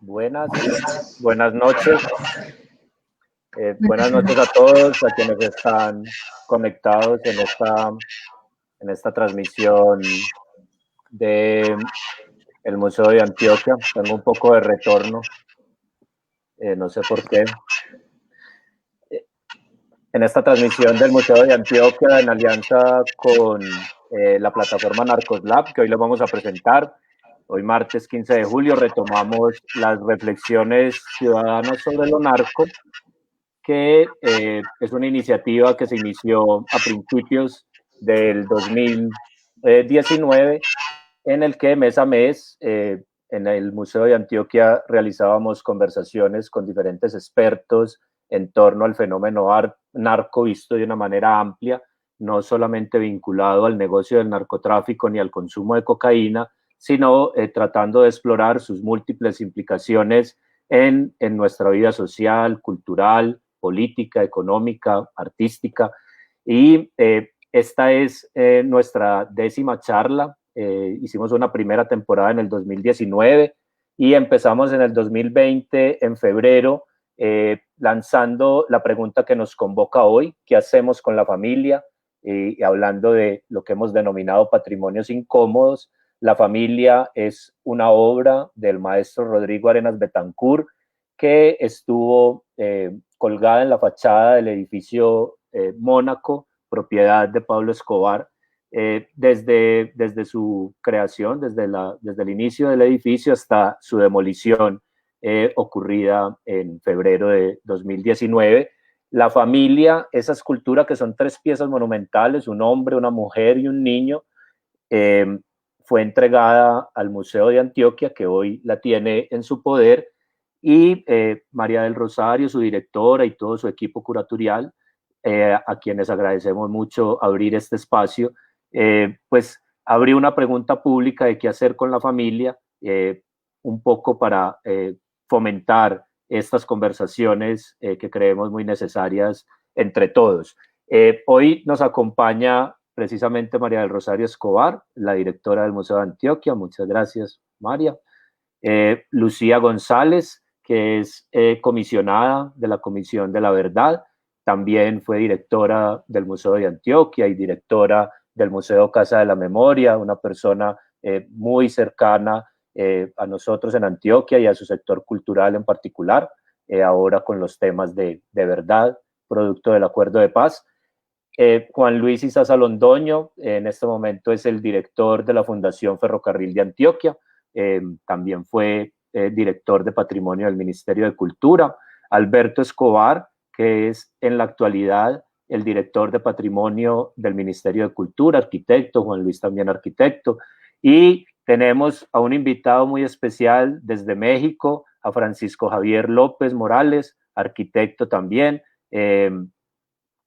Buenas noches. Buenas noches a todos, a quienes están conectados en esta transmisión de el Museo de Antioquia. Tengo un poco de retorno, no sé por qué. En esta transmisión del Museo de Antioquia, en alianza con la plataforma Narcoslab, que hoy les vamos a presentar. Hoy, martes 15 de julio, retomamos las reflexiones ciudadanas sobre lo narco, que es una iniciativa que se inició a principios del 2019, en el que mes a mes en el Museo de Antioquia realizábamos conversaciones con diferentes expertos en torno al fenómeno narco visto de una manera amplia, no solamente vinculado al negocio del narcotráfico ni al consumo de cocaína, sino tratando de explorar sus múltiples implicaciones en nuestra vida social, cultural, política, económica, artística. Y esta es nuestra 10ª charla. Hicimos una primera temporada en el 2019 y empezamos en el 2020, en febrero, lanzando la pregunta que nos convoca hoy: ¿qué hacemos con la familia? Y hablando de lo que hemos denominado patrimonios incómodos. La familia es una obra del maestro Rodrigo Arenas Betancourt, que estuvo colgada en la fachada del edificio Mónaco, propiedad de Pablo Escobar, desde su creación, desde el inicio del edificio hasta su demolición ocurrida en febrero de 2019. La familia, esa escultura que son 3 piezas monumentales, un hombre, una mujer y un niño, fue entregada al Museo de Antioquia, que hoy la tiene en su poder, y María del Rosario, su directora, y todo su equipo curatorial, a quienes agradecemos mucho abrir este espacio, pues abrió una pregunta pública de qué hacer con la familia, un poco para fomentar estas conversaciones que creemos muy necesarias entre todos. Hoy nos acompaña precisamente María del Rosario Escobar, la directora del Museo de Antioquia. Muchas gracias, María. Lucía González, que es comisionada de la Comisión de la Verdad, también fue directora del Museo de Antioquia y directora del Museo Casa de la Memoria, una persona muy cercana a nosotros en Antioquia y a su sector cultural en particular, ahora con los temas de verdad, producto del Acuerdo de Paz. Juan Luis Izaza Londoño, en este momento es el director de la Fundación Ferrocarril de Antioquia, también fue director de Patrimonio del Ministerio de Cultura. Alberto Escobar, que es en la actualidad el director de Patrimonio del Ministerio de Cultura, arquitecto. Juan Luis también arquitecto. Y tenemos a un invitado muy especial desde México, a Francisco Javier López Morales, arquitecto también.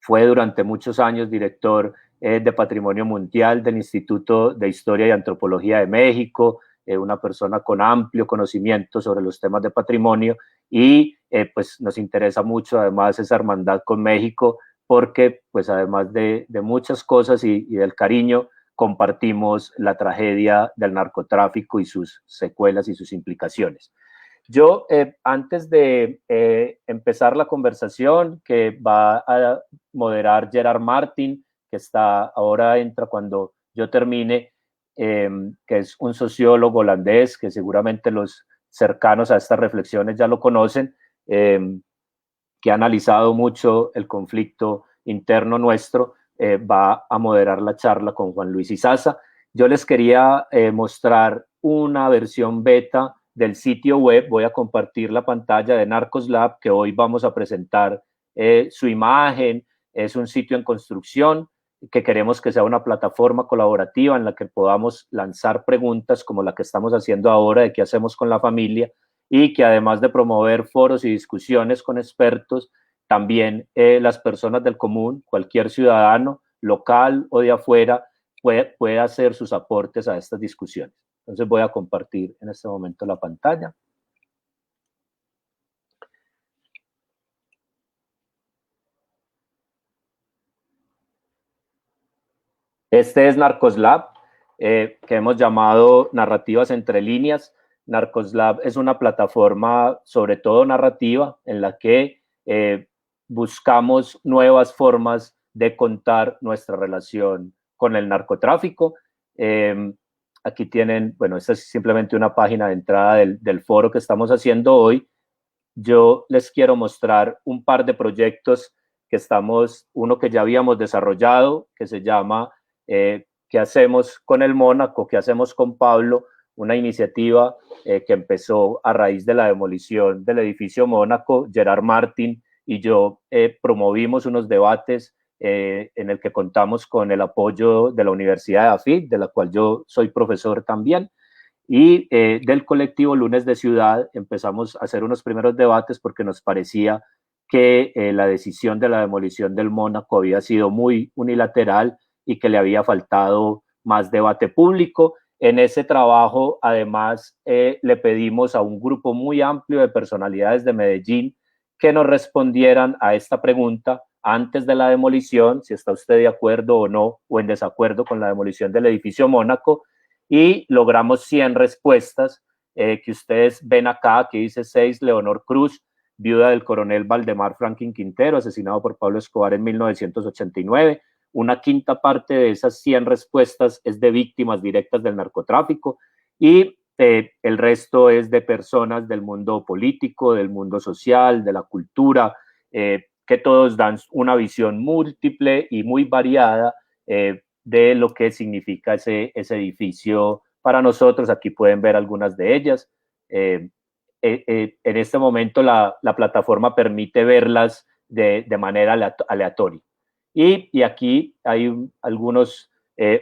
Fue durante muchos años director de Patrimonio Mundial del Instituto de Historia y Antropología de México, una persona con amplio conocimiento sobre los temas de patrimonio, y pues nos interesa mucho además esa hermandad con México, porque pues además de muchas cosas y del cariño, compartimos la tragedia del narcotráfico y sus secuelas y sus implicaciones. Yo, antes de empezar la conversación, que va a moderar Gerard Martin, que ahora entra cuando yo termine, que es un sociólogo holandés, que seguramente los cercanos a estas reflexiones ya lo conocen, que ha analizado mucho el conflicto interno nuestro, va a moderar la charla con Juan Luis Izaza. Yo les quería mostrar una versión beta del sitio web. Voy a compartir la pantalla de Narcoslab, que hoy vamos a presentar su imagen. Es un sitio en construcción que queremos que sea una plataforma colaborativa en la que podamos lanzar preguntas como la que estamos haciendo ahora de qué hacemos con la familia, y que además de promover foros y discusiones con expertos, también las personas del común, cualquier ciudadano local o de afuera, puede hacer sus aportes a estas discusiones. Entonces voy a compartir en este momento la pantalla. Este es Narcoslab, que hemos llamado Narrativas entre líneas. Narcoslab es una plataforma sobre todo narrativa en la que buscamos nuevas formas de contar nuestra relación con el narcotráfico. Aquí tienen, bueno, esta es simplemente una página de entrada del foro que estamos haciendo hoy. Yo les quiero mostrar un par de proyectos que uno que ya habíamos desarrollado, que se llama ¿Qué hacemos con el Mónaco? ¿Qué hacemos con Pablo? Una iniciativa que empezó a raíz de la demolición del edificio Mónaco. Gerard Martin y yo promovimos unos debates en el que contamos con el apoyo de la Universidad de AFIT, de la cual yo soy profesor también, y del colectivo Lunes de Ciudad. Empezamos a hacer unos primeros debates porque nos parecía que la decisión de la demolición del Mónaco había sido muy unilateral y que le había faltado más debate público. En ese trabajo, además, le pedimos a un grupo muy amplio de personalidades de Medellín que nos respondieran a esta pregunta antes de la demolición, si está usted de acuerdo o no, o en desacuerdo con la demolición del edificio Mónaco, y logramos 100 respuestas que ustedes ven acá, que dice 6, Leonor Cruz, viuda del coronel Valdemar Franklin Quintero, asesinado por Pablo Escobar en 1989. Una quinta parte de esas 100 respuestas es de víctimas directas del narcotráfico, y el resto es de personas del mundo político, del mundo social, de la cultura, que todos dan una visión múltiple y muy variada de lo que significa ese edificio para nosotros. Aquí pueden ver algunas de ellas. En este momento la plataforma permite verlas de manera aleatoria. Y aquí hay algunos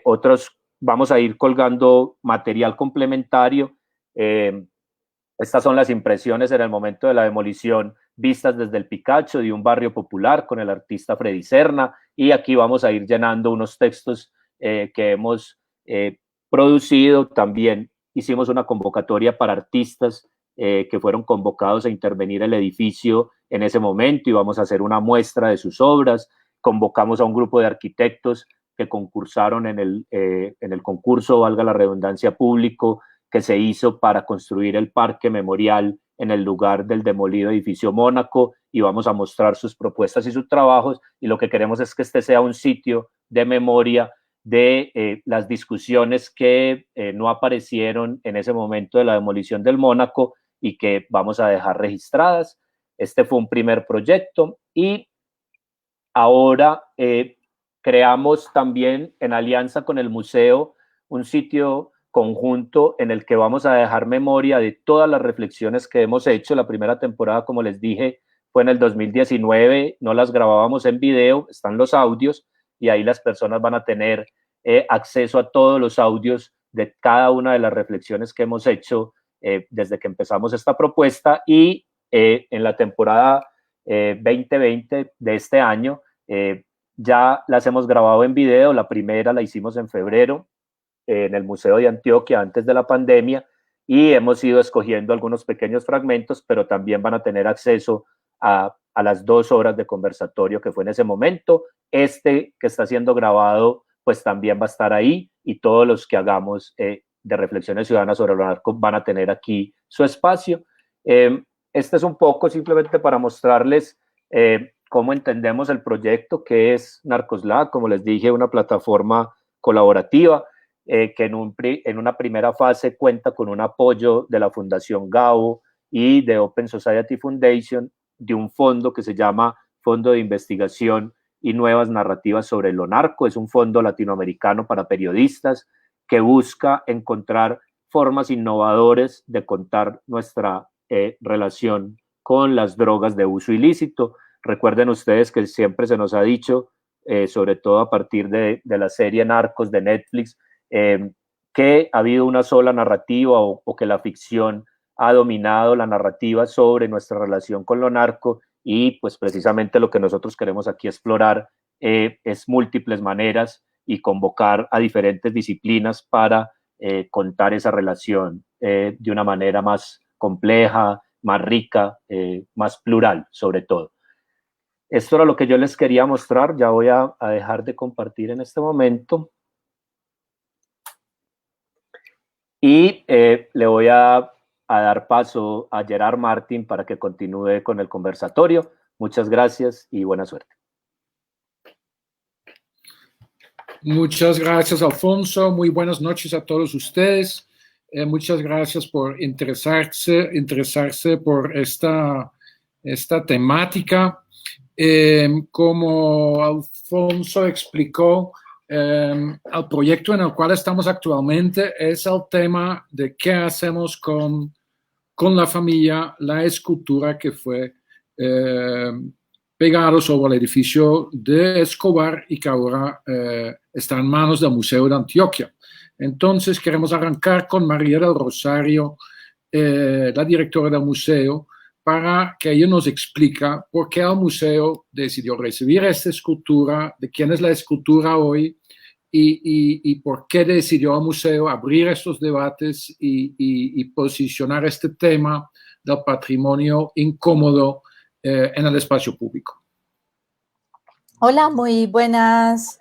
otros, vamos a ir colgando material complementario. Estas son las impresiones en el momento de la demolición, vistas desde el Picacho de un barrio popular con el artista Freddy Serna, y aquí vamos a ir llenando unos textos que hemos producido. También hicimos una convocatoria para artistas que fueron convocados a intervenir el edificio en ese momento, y vamos a hacer una muestra de sus obras. Convocamos a un grupo de arquitectos que concursaron en el concurso, valga la redundancia, público que se hizo para construir el parque memorial en el lugar del demolido edificio Mónaco, y vamos a mostrar sus propuestas y sus trabajos, y lo que queremos es que este sea un sitio de memoria de las discusiones que no aparecieron en ese momento de la demolición del Mónaco y que vamos a dejar registradas. Este fue un primer proyecto, y ahora creamos también, en alianza con el museo, un sitio conjunto en el que vamos a dejar memoria de todas las reflexiones que hemos hecho. La primera temporada, como les dije, fue en el 2019, no las grabábamos en video, están los audios, y ahí las personas van a tener acceso a todos los audios de cada una de las reflexiones que hemos hecho desde que empezamos esta propuesta. Y en la temporada 2020 de este año ya las hemos grabado en video. La primera la hicimos en febrero en el Museo de Antioquia antes de la pandemia, y hemos ido escogiendo algunos pequeños fragmentos, pero también van a tener acceso a las 2 horas de conversatorio que fue en ese momento. Este que está siendo grabado pues también va a estar ahí, y todos los que hagamos de reflexiones ciudadanas sobre lo narco van a tener aquí su espacio. Este es un poco simplemente para mostrarles cómo entendemos el proyecto, que es Narcoslab, como les dije, una plataforma colaborativa que en una primera fase cuenta con un apoyo de la Fundación Gabo y de Open Society Foundation, de un fondo que se llama Fondo de Investigación y Nuevas Narrativas sobre lo Narco. Es un fondo latinoamericano para periodistas que busca encontrar formas innovadoras de contar nuestra relación con las drogas de uso ilícito. Recuerden ustedes que siempre se nos ha dicho sobre todo a partir de la serie Narcos de Netflix, que ha habido una sola narrativa o que la ficción ha dominado la narrativa sobre nuestra relación con lo narco y pues precisamente lo que nosotros queremos aquí explorar es múltiples maneras y convocar a diferentes disciplinas para contar esa relación de una manera más compleja, más rica, más plural sobre todo. Esto era lo que yo les quería mostrar, ya voy a dejar de compartir en este momento. Y le voy a dar paso a Gerard Martín para que continúe con el conversatorio. Muchas gracias y buena suerte. Muchas gracias, Alfonso. Muy buenas noches a todos ustedes. Muchas gracias por interesarse por esta temática. Como Alfonso explicó, el proyecto en el cual estamos actualmente es el tema de qué hacemos con la familia, la escultura que fue pegado sobre el edificio de Escobar y que ahora está en manos del Museo de Antioquia. Entonces queremos arrancar con María del Rosario, la directora del museo, para que ella nos explique por qué el museo decidió recibir esta escultura, de quién es la escultura hoy y por qué decidió el museo abrir estos debates y posicionar este tema del patrimonio incómodo en el espacio público. Hola, muy buenas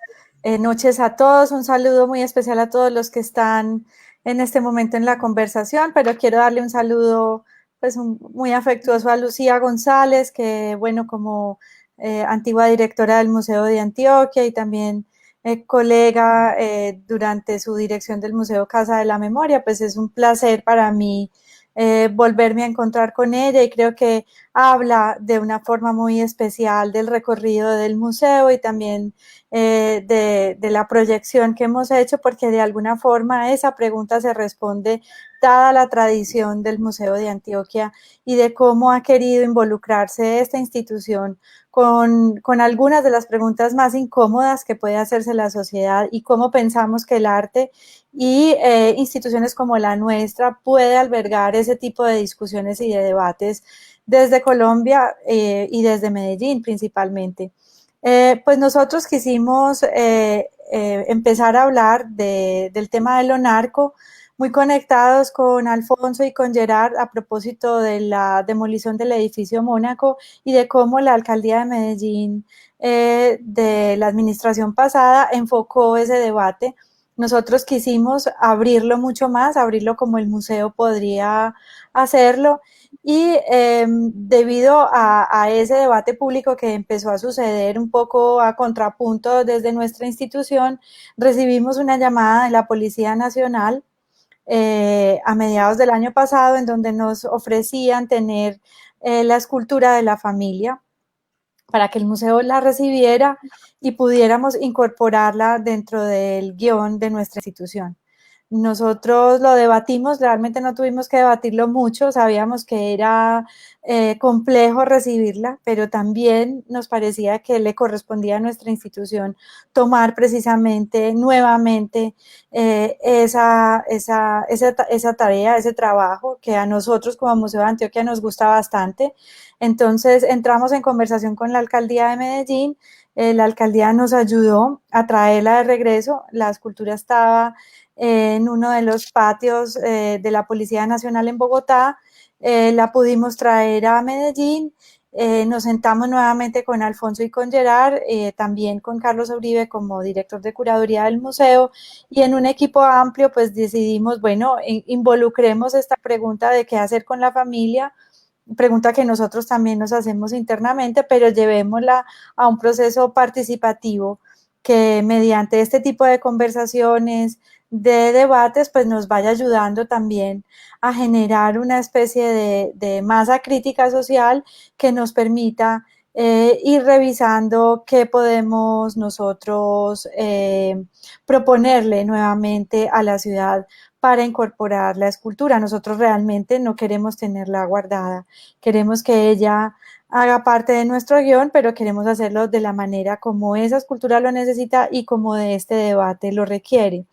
noches a todos. Un saludo muy especial a todos los que están en este momento en la conversación, pero quiero darle un saludo pues, muy afectuoso a Lucía González, que bueno, como antigua directora del Museo de Antioquia y también colega durante su dirección del Museo Casa de la Memoria, pues es un placer para mí volverme a encontrar con ella y creo que habla de una forma muy especial del recorrido del museo y también de la proyección que hemos hecho, porque de alguna forma esa pregunta se responde dada la tradición del Museo de Antioquia y de cómo ha querido involucrarse esta institución con algunas de las preguntas más incómodas que puede hacerse la sociedad y cómo pensamos que el arte y instituciones como la nuestra puede albergar ese tipo de discusiones y de debates desde Colombia y desde Medellín principalmente. Pues nosotros quisimos empezar a hablar del tema de lo narco, muy conectados con Alfonso y con Gerard a propósito de la demolición del edificio Mónaco y de cómo la alcaldía de Medellín de la administración pasada enfocó ese debate. Nosotros quisimos abrirlo mucho más, abrirlo como el museo podría hacerlo y debido a ese debate público que empezó a suceder un poco a contrapunto desde nuestra institución, recibimos una llamada de la Policía Nacional a mediados del año pasado en donde nos ofrecían tener la escultura de la familia para que el museo la recibiera y pudiéramos incorporarla dentro del guión de nuestra institución. Nosotros lo debatimos, realmente no tuvimos que debatirlo mucho, sabíamos que era complejo recibirla, pero también nos parecía que le correspondía a nuestra institución tomar precisamente nuevamente esa tarea, ese trabajo que a nosotros como Museo de Antioquia nos gusta bastante. Entonces entramos en conversación con la alcaldía de Medellín, la alcaldía nos ayudó a traerla de regreso, la escultura estaba en uno de los patios de la Policía Nacional en Bogotá, la pudimos traer a Medellín, nos sentamos nuevamente con Alfonso y con Gerard, también con Carlos Uribe como director de curaduría del museo y en un equipo amplio pues decidimos, bueno, involucremos esta pregunta de qué hacer con la familia, pregunta que nosotros también nos hacemos internamente, pero llevémosla a un proceso participativo que mediante este tipo de conversaciones, de debates, pues nos vaya ayudando también a generar una especie de masa crítica social que nos permita ir revisando qué podemos nosotros proponerle nuevamente a la ciudad para incorporar la escultura. Nosotros realmente no queremos tenerla guardada, queremos que ella haga parte de nuestro guión, pero queremos hacerlo de la manera como esa escultura lo necesita y como de este debate lo requiere.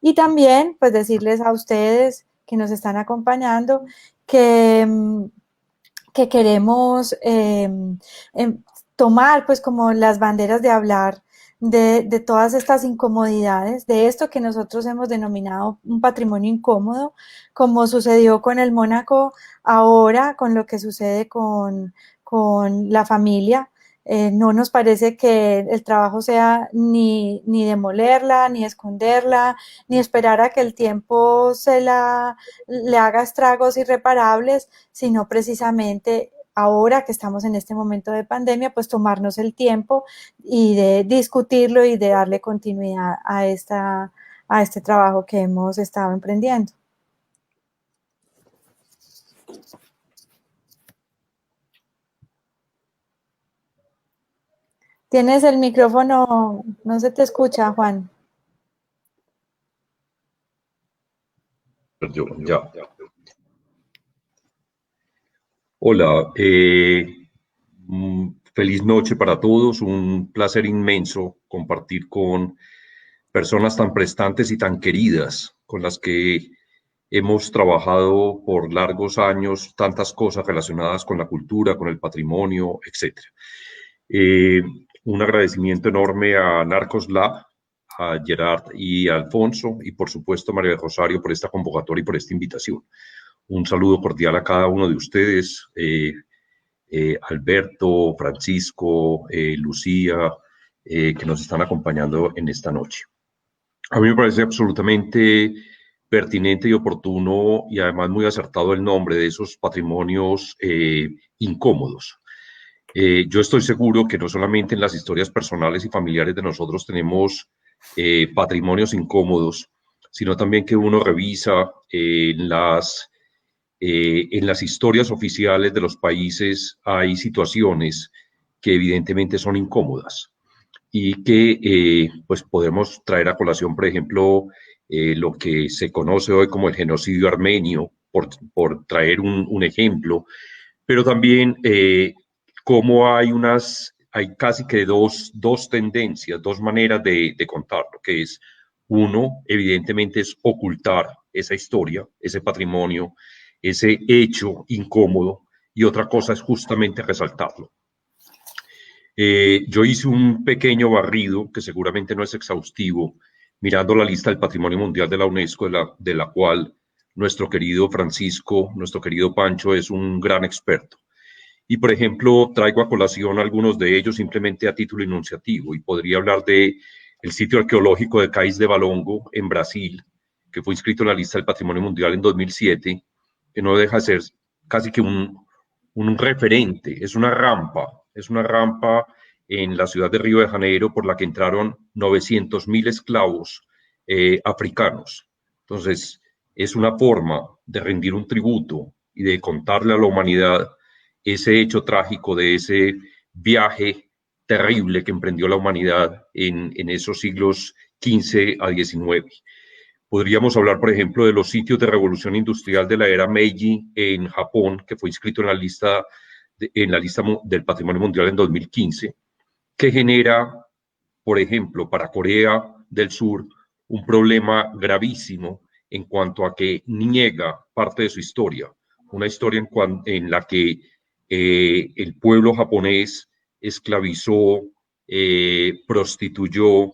Y también, pues, decirles a ustedes que nos están acompañando que queremos tomar, pues, como las banderas de hablar de todas estas incomodidades, de esto que nosotros hemos denominado un patrimonio incómodo, como sucedió con el Mónaco, ahora con lo que sucede con la familia. No nos parece que el trabajo sea ni demolerla, ni esconderla, ni esperar a que el tiempo le haga estragos irreparables, sino precisamente ahora que estamos en este momento de pandemia, pues tomarnos el tiempo y de discutirlo y de darle continuidad a este trabajo que hemos estado emprendiendo. Tienes el micrófono, no se te escucha, Juan. Ya. Hola, feliz noche para todos, un placer inmenso compartir con personas tan prestantes y tan queridas, con las que hemos trabajado por largos años tantas cosas relacionadas con la cultura, con el patrimonio, etc. Un agradecimiento enorme a Narcos Lab, a Gerard y a Alfonso, y por supuesto a María de Rosario por esta convocatoria y por esta invitación. Un saludo cordial a cada uno de ustedes, Alberto, Francisco, Lucía, que nos están acompañando en esta noche. A mí me parece absolutamente pertinente y oportuno y además muy acertado el nombre de esos patrimonios incómodos. Yo estoy seguro que no solamente en las historias personales y familiares de nosotros tenemos patrimonios incómodos, sino también que uno revisa en las historias oficiales de los países hay situaciones que evidentemente son incómodas y que pues podemos traer a colación, por ejemplo, lo que se conoce hoy como el genocidio armenio, por traer un ejemplo, pero también cómo hay casi que dos tendencias, dos maneras de contarlo, que es uno, evidentemente, es ocultar esa historia, ese patrimonio, ese hecho incómodo, y otra cosa es justamente resaltarlo. Yo hice un pequeño barrido, que seguramente no es exhaustivo, mirando la lista del Patrimonio Mundial de la UNESCO, de la cual nuestro querido Francisco, nuestro querido Pancho, es un gran experto. Y, por ejemplo, traigo a colación algunos de ellos simplemente a título enunciativo, y podría hablar de el sitio arqueológico de Cais de Valongo, en Brasil, que fue inscrito en la lista del Patrimonio Mundial en 2007, que no deja de ser casi que un referente, es una rampa en la ciudad de Río de Janeiro por la que entraron 900.000 esclavos africanos. Entonces, es una forma de rendir un tributo y de contarle a la humanidad ese hecho trágico de ese viaje terrible que emprendió la humanidad en esos siglos XV a XIX. Podríamos hablar, por ejemplo, de los sitios de revolución industrial de la era Meiji en Japón, que fue inscrito en la lista del Patrimonio Mundial en 2015, que genera, por ejemplo, para Corea del Sur, un problema gravísimo en cuanto a que niega parte de su historia, una historia en la que el pueblo japonés esclavizó, prostituyó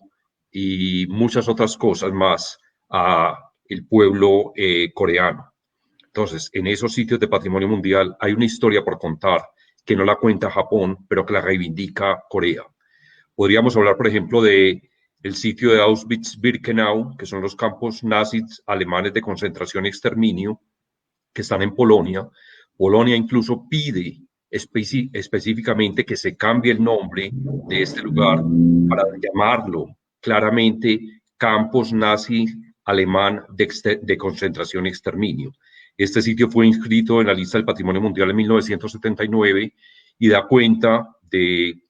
y muchas otras cosas más a el pueblo coreano. Entonces, en esos sitios de patrimonio mundial hay una historia por contar que no la cuenta Japón, pero que la reivindica Corea. Podríamos hablar, por ejemplo, del sitio de Auschwitz-Birkenau, que son los campos nazis alemanes de concentración y exterminio, que están en Polonia. Polonia incluso pide específicamente que se cambie el nombre de este lugar para llamarlo claramente campos nazi alemán de concentración y exterminio. Este sitio fue inscrito en la lista del Patrimonio Mundial en 1979 y da cuenta de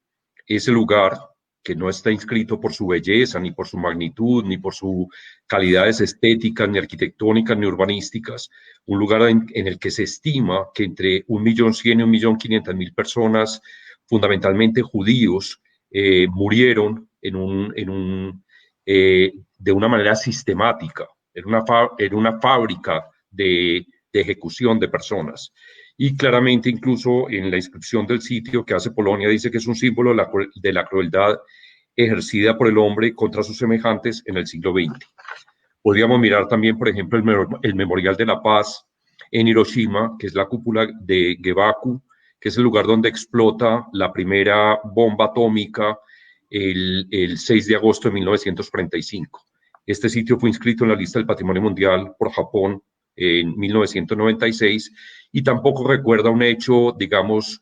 ese lugar que no está inscrito por su belleza, ni por su magnitud, ni por sus calidades estéticas, ni arquitectónicas, ni urbanísticas, un lugar en el que se estima que entre 1.100.000 y 1.500.000 personas, fundamentalmente judíos, murieron de una manera sistemática, en una fábrica de ejecución de personas. Y claramente incluso en la inscripción del sitio que hace Polonia dice que es un símbolo de la crueldad ejercida por el hombre contra sus semejantes en el siglo XX. Podríamos mirar también, por ejemplo, el Memorial de la Paz en Hiroshima, que es la cúpula de Gebaku, que es el lugar donde explota la primera bomba atómica el 6 de agosto de 1945. Este sitio fue inscrito en la lista del Patrimonio Mundial por Japón en 1996 y tampoco recuerda un hecho, digamos,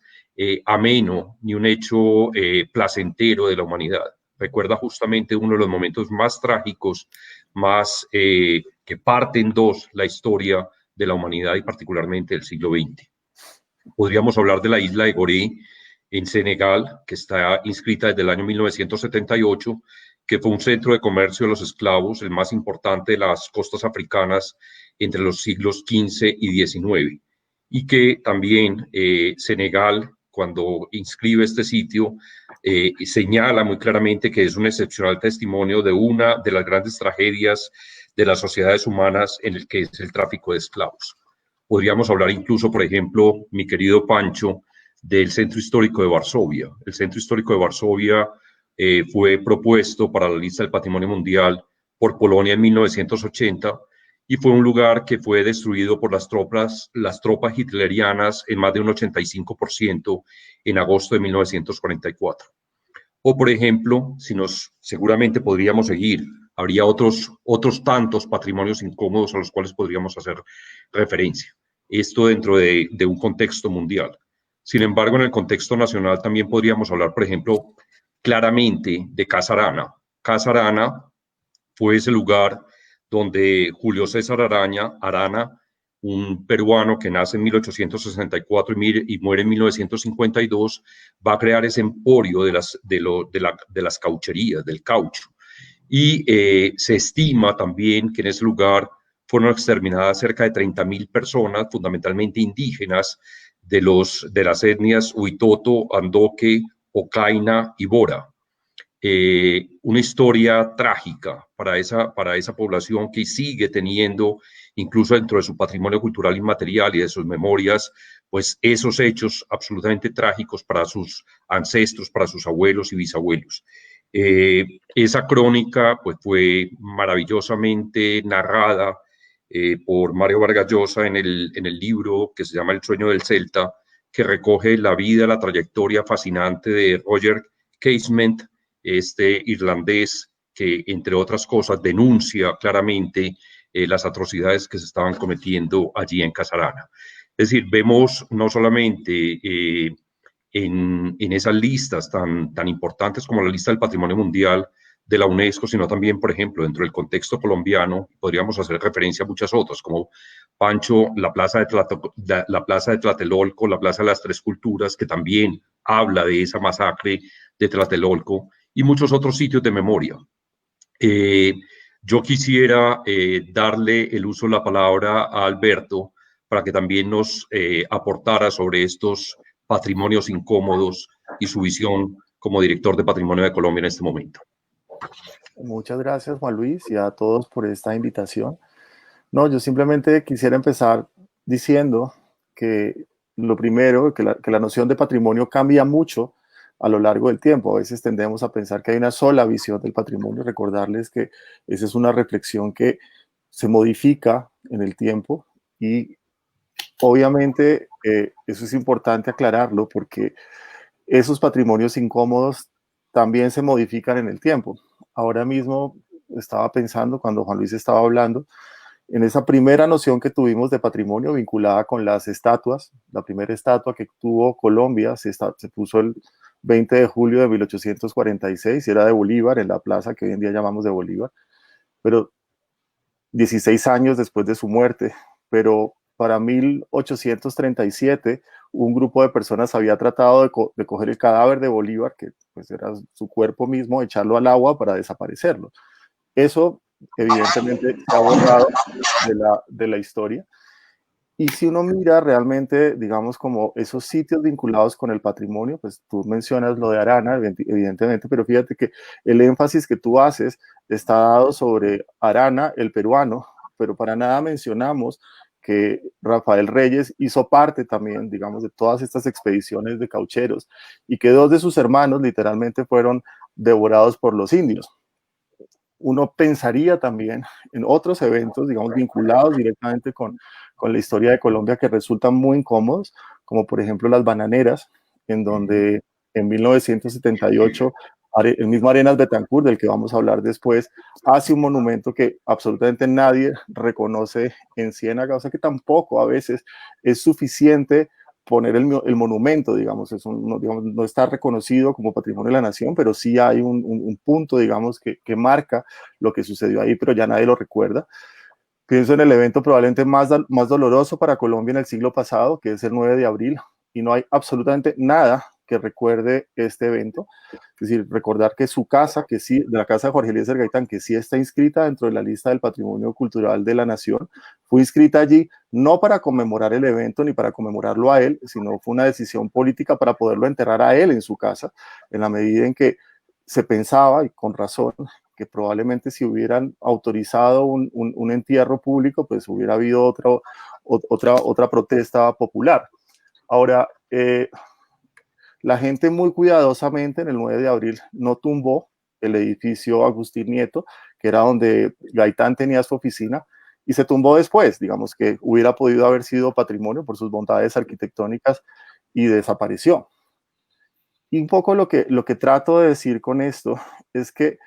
ameno, ni un hecho placentero de la humanidad. Recuerda justamente uno de los momentos más trágicos, más que parten dos la historia de la humanidad y particularmente del siglo XX. Podríamos hablar de la isla de Gorée en Senegal, que está inscrita desde el año 1978, que fue un centro de comercio de los esclavos, el más importante de las costas africanas entre los siglos XV y XIX, y que también Senegal, cuando inscribe este sitio, señala muy claramente que es un excepcional testimonio de una de las grandes tragedias de las sociedades humanas en el que es el tráfico de esclavos. Podríamos hablar incluso, por ejemplo, mi querido Pancho, del Centro Histórico de Varsovia. El Centro Histórico de Varsovia fue propuesto para la lista del Patrimonio Mundial por Polonia en 1980 y fue un lugar que fue destruido por las tropas hitlerianas en más de un 85% en agosto de 1944. O, por ejemplo, seguramente podríamos seguir, habría otros tantos patrimonios incómodos a los cuales podríamos hacer referencia. Esto dentro de un contexto mundial. Sin embargo, en el contexto nacional también podríamos hablar, por ejemplo, claramente de Casa Arana. Casa Arana fue ese lugar donde Julio César Arana, un peruano que nace en 1864 y muere en 1952, va a crear ese emporio de las caucherías, del caucho. Y se estima también que en ese lugar fueron exterminadas cerca de 30.000 personas, fundamentalmente indígenas, de las etnias Huitoto, Andoque, Ocaina y Bora. Una historia trágica para esa población que sigue teniendo, incluso dentro de su patrimonio cultural inmaterial y de sus memorias, pues esos hechos absolutamente trágicos para sus ancestros, para sus abuelos y bisabuelos. Esa crónica pues, fue maravillosamente narrada por Mario Vargas Llosa en el libro que se llama El sueño del Celta, que recoge la vida, la trayectoria fascinante de Roger Casement, este irlandés que, entre otras cosas, denuncia claramente las atrocidades que se estaban cometiendo allí en Casa Arana. Es decir, vemos no solamente en esas listas tan importantes como la lista del Patrimonio Mundial de la UNESCO, sino también, por ejemplo, dentro del contexto colombiano, podríamos hacer referencia a muchas otras, como Pancho, la Plaza de Tlatelolco, la Plaza de las Tres Culturas, que también habla de esa masacre de Tlatelolco, y muchos otros sitios de memoria. Yo quisiera darle el uso de la palabra a Alberto para que también nos aportara sobre estos patrimonios incómodos y su visión como director de Patrimonio de Colombia en este momento. Muchas gracias, Juan Luis, y a todos por esta invitación. No, yo simplemente quisiera empezar diciendo que lo primero, que la noción de patrimonio cambia mucho a lo largo del tiempo. A veces tendemos a pensar que hay una sola visión del patrimonio, recordarles que esa es una reflexión que se modifica en el tiempo y obviamente eso es importante aclararlo porque esos patrimonios incómodos también se modifican en el tiempo. Ahora mismo estaba pensando, cuando Juan Luis estaba hablando, en esa primera noción que tuvimos de patrimonio vinculada con las estatuas. La primera estatua que tuvo Colombia se puso el 20 de julio de 1846 y era de Bolívar, en la plaza que hoy en día llamamos de Bolívar, pero 16 años después de su muerte. Pero para 1837 un grupo de personas había tratado de coger el cadáver de Bolívar, que pues era su cuerpo mismo, echarlo al agua para desaparecerlo. Eso evidentemente se ha borrado de la historia. Y si uno mira realmente, digamos, como esos sitios vinculados con el patrimonio, pues tú mencionas lo de Arana, evidentemente, pero fíjate que el énfasis que tú haces está dado sobre Arana, el peruano, pero para nada mencionamos que Rafael Reyes hizo parte también, digamos, de todas estas expediciones de caucheros y que 2 de sus hermanos literalmente fueron devorados por los indios. Uno pensaría también en otros eventos, digamos, vinculados directamente con la historia de Colombia que resultan muy incómodos, como por ejemplo las bananeras, en donde en 1978 el mismo Arenas Betancourt, del que vamos a hablar después, hace un monumento que absolutamente nadie reconoce en Ciénaga, o sea que tampoco a veces es suficiente poner el monumento, digamos, no está reconocido como patrimonio de la nación, pero sí hay un punto, digamos, que marca lo que sucedió ahí, pero ya nadie lo recuerda. Pienso en el evento probablemente más doloroso para Colombia en el siglo pasado, que es el 9 de abril, y no hay absolutamente nada que recuerde este evento. Es decir, recordar que su casa, que sí, de la casa de Jorge Eliezer Gaitán, que sí está inscrita dentro de la lista del Patrimonio Cultural de la Nación, fue inscrita allí no para conmemorar el evento ni para conmemorarlo a él, sino fue una decisión política para poderlo enterrar a él en su casa, en la medida en que se pensaba, y con razón, que probablemente si hubieran autorizado un entierro público, pues hubiera habido otra protesta popular. Ahora, la gente muy cuidadosamente en el 9 de abril no tumbó el edificio Agustín Nieto, que era donde Gaitán tenía su oficina, y se tumbó después, digamos que hubiera podido haber sido patrimonio por sus bondades arquitectónicas y desapareció. Y un poco lo que trato de decir con esto es que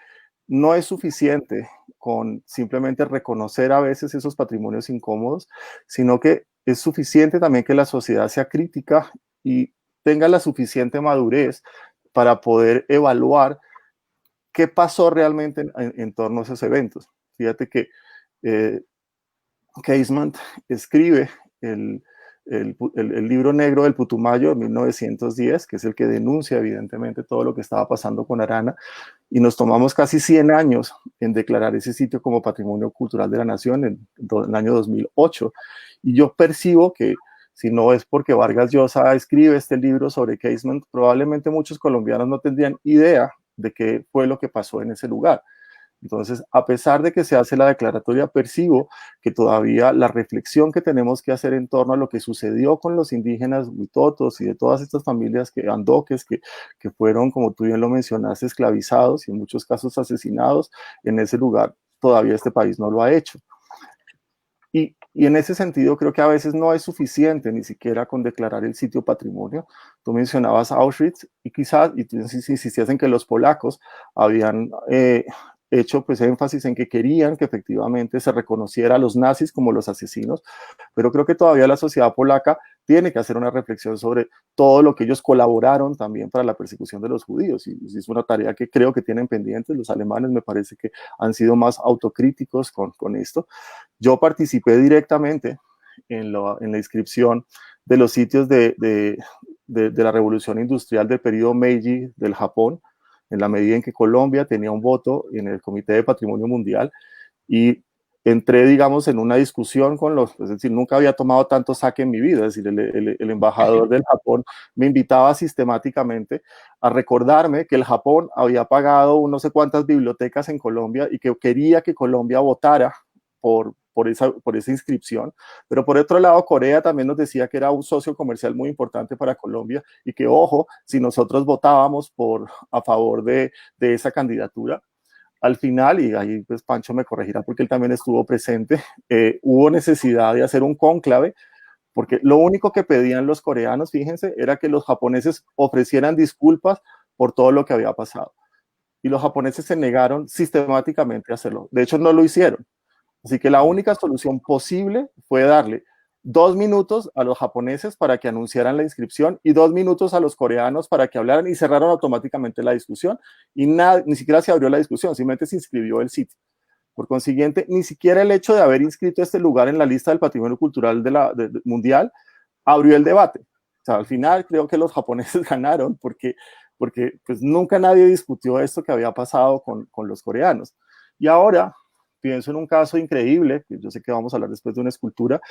no es suficiente con simplemente reconocer a veces esos patrimonios incómodos, sino que es suficiente también que la sociedad sea crítica y tenga la suficiente madurez para poder evaluar qué pasó realmente en torno a esos eventos. Fíjate que Casement escribe el libro negro del Putumayo de 1910, que es el que denuncia evidentemente todo lo que estaba pasando con Arana, y nos tomamos casi 100 años en declarar ese sitio como Patrimonio Cultural de la Nación en el año 2008. Y yo percibo que si no es porque Vargas Llosa escribe este libro sobre Casement, probablemente muchos colombianos no tendrían idea de qué fue lo que pasó en ese lugar. Entonces, a pesar de que se hace la declaratoria, percibo que todavía la reflexión que tenemos que hacer en torno a lo que sucedió con los indígenas huitotos y de todas estas familias andoques que fueron, como tú bien lo mencionaste, esclavizados y en muchos casos asesinados en ese lugar, todavía este país no lo ha hecho. Y en ese sentido creo que a veces no es suficiente ni siquiera con declarar el sitio patrimonio. Tú mencionabas Auschwitz y quizás, y tú insistías en que los polacos habían hecho pues énfasis en que querían que efectivamente se reconociera a los nazis como los asesinos, pero creo que todavía la sociedad polaca tiene que hacer una reflexión sobre todo lo que ellos colaboraron también para la persecución de los judíos, y es una tarea que creo que tienen pendientes. Los alemanes me parece que han sido más autocríticos con esto. Yo participé directamente en la inscripción de los sitios de la revolución industrial del periodo Meiji del Japón, en la medida en que Colombia tenía un voto en el Comité de Patrimonio Mundial, y entré, digamos, en una discusión con es decir, nunca había tomado tanto saque en mi vida. Es decir, el embajador del Japón me invitaba sistemáticamente a recordarme que el Japón había pagado no sé cuántas bibliotecas en Colombia y que quería que Colombia votara por esa inscripción, pero por otro lado Corea también nos decía que era un socio comercial muy importante para Colombia y que, ojo, si nosotros votábamos a favor de esa candidatura, al final, y ahí pues Pancho me corregirá porque él también estuvo presente, hubo necesidad de hacer un cónclave, porque lo único que pedían los coreanos, fíjense, era que los japoneses ofrecieran disculpas por todo lo que había pasado, y los japoneses se negaron sistemáticamente a hacerlo. De hecho, no lo hicieron. Así que la única solución posible fue darle 2 minutos a los japoneses para que anunciaran la inscripción y 2 minutos a los coreanos para que hablaran, y cerraron automáticamente la discusión, y ni siquiera se abrió la discusión, simplemente se inscribió el sitio. Por consiguiente, ni siquiera el hecho de haber inscrito este lugar en la lista del Patrimonio Cultural mundial abrió el debate. O sea, al final creo que los japoneses ganaron porque pues nunca nadie discutió esto que había pasado con los coreanos. Y ahora pienso en un caso increíble, que yo sé que vamos a hablar después de una escultura,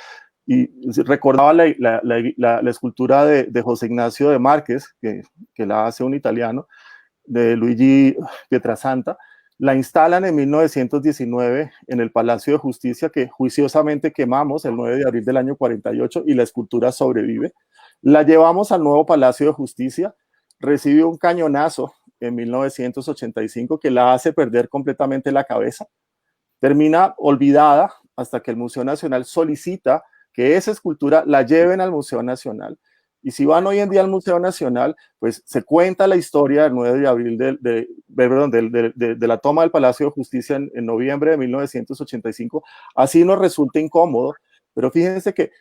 y recordaba la escultura de José Ignacio de Márquez, que la hace un italiano, de Luigi Pietrasanta. La instalan en 1919 en el Palacio de Justicia, que juiciosamente quemamos el 9 de abril del año 48, y la escultura sobrevive. La llevamos al nuevo Palacio de Justicia, recibe un cañonazo en 1985 que la hace perder completamente la cabeza. Termina olvidada hasta que el Museo Nacional solicita que esa escultura la lleven al Museo Nacional. Y si van hoy en día al Museo Nacional, pues se cuenta la historia del 9 de abril de la toma del Palacio de Justicia en noviembre de 1985. Así nos resulta incómodo, pero fíjense que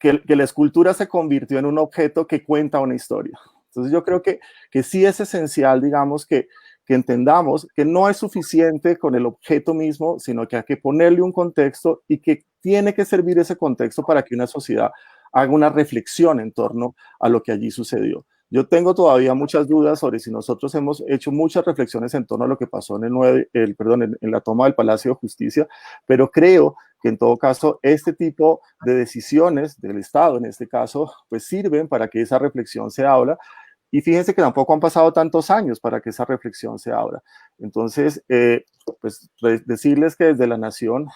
la escultura se convirtió en un objeto que cuenta una historia. Entonces yo creo que sí es esencial, digamos, que entendamos que no es suficiente con el objeto mismo, sino que hay que ponerle un contexto y que tiene que servir ese contexto para que una sociedad haga una reflexión en torno a lo que allí sucedió. Yo tengo todavía muchas dudas sobre si nosotros hemos hecho muchas reflexiones en torno a lo que pasó en la toma del Palacio de Justicia, pero creo que en todo caso este tipo de decisiones del Estado, en este caso, pues sirven para que esa reflexión se abra. Y fíjense que tampoco han pasado tantos años para que esa reflexión se abra. Entonces, pues decirles que desde la Nación,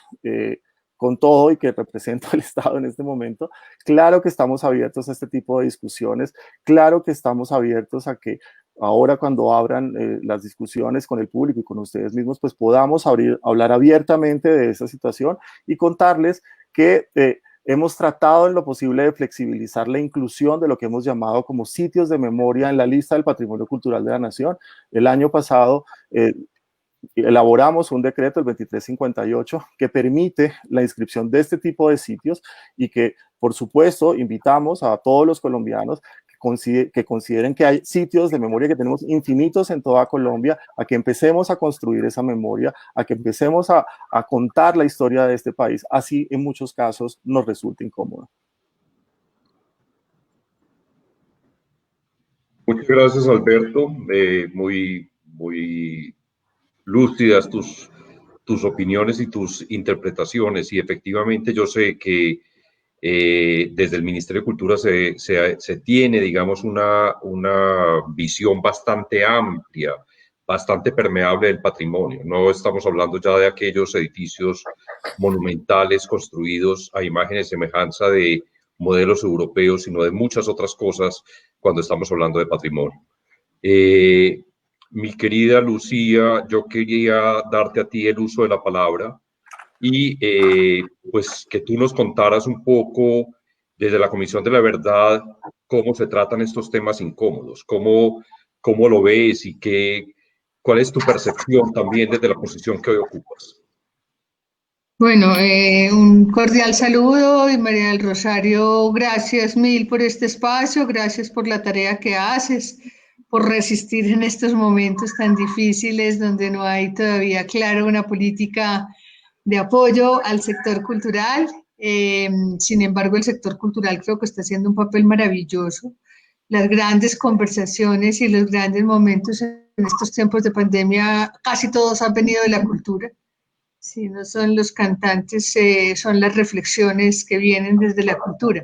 con todo y que represento al Estado en este momento, claro que estamos abiertos a este tipo de discusiones, claro que estamos abiertos a que ahora cuando abran las discusiones con el público y con ustedes mismos, pues podamos hablar abiertamente de esa situación y contarles que hemos tratado en lo posible de flexibilizar la inclusión de lo que hemos llamado como sitios de memoria en la lista del Patrimonio Cultural de la Nación. El año pasado elaboramos un decreto, el 2358, que permite la inscripción de este tipo de sitios y que, por supuesto, invitamos a todos los colombianos que consideren que hay sitios de memoria que tenemos infinitos en toda Colombia, a que empecemos a construir esa memoria, a que empecemos a contar la historia de este país, así en muchos casos nos resulta incómodo. Muchas gracias, Alberto. Muy lúcidas tus opiniones y tus interpretaciones. Y efectivamente yo sé que desde el Ministerio de Cultura se tiene, digamos, una visión bastante amplia, bastante permeable del patrimonio. No estamos hablando ya de aquellos edificios monumentales construidos a imagen y semejanza de modelos europeos, sino de muchas otras cosas cuando estamos hablando de patrimonio. Mi querida Lucía, yo quería darte a ti el uso de la palabra y pues que tú nos contaras un poco desde la Comisión de la Verdad cómo se tratan estos temas incómodos, cómo lo ves y cuál es tu percepción también desde la posición que hoy ocupas. Bueno, un cordial saludo y María del Rosario, gracias mil por este espacio, gracias por la tarea que haces, por resistir en estos momentos tan difíciles donde no hay todavía, claro, una política de apoyo al sector cultural. Sin embargo, el sector cultural creo que está haciendo un papel maravilloso. Las grandes conversaciones y los grandes momentos en estos tiempos de pandemia, casi todos han venido de la cultura. Si no son los cantantes, son las reflexiones que vienen desde la cultura.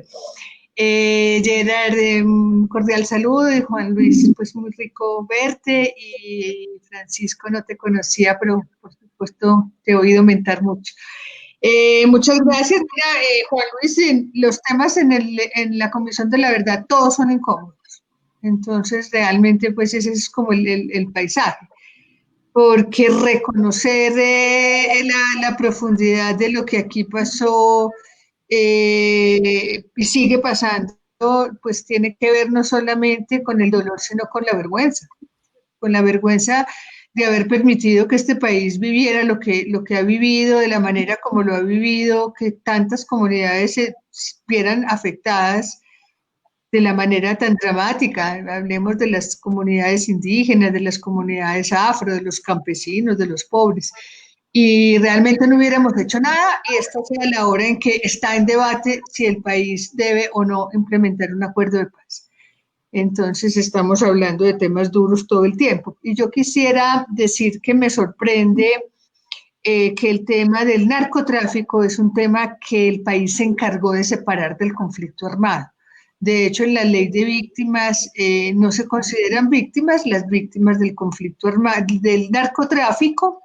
Gerard, un cordial saludo, y Juan Luis, pues muy rico verte, y Francisco, no te conocía, pero por supuesto te he oído mentar mucho. Muchas gracias. Mira, Juan Luis, los temas en la Comisión de la Verdad, todos son incómodos. Entonces, realmente, pues ese es como el paisaje. Porque reconocer la profundidad de lo que aquí pasó y sigue pasando, pues tiene que ver no solamente con el dolor, sino con la vergüenza de haber permitido que este país viviera lo que ha vivido, de la manera como lo ha vivido, que tantas comunidades se vieran afectadas de la manera tan dramática. Hablemos de las comunidades indígenas, de las comunidades afro, de los campesinos, de los pobres. y realmente no hubiéramos hecho nada, y esta sea la hora en que está en debate si el país debe o no implementar un acuerdo de paz. Entonces estamos hablando de temas duros todo el tiempo. Y yo quisiera decir que me sorprende que el tema del narcotráfico es un tema que el país se encargó de separar del conflicto armado. De hecho, en la ley de víctimas no se consideran víctimas las víctimas del conflicto armado, del narcotráfico.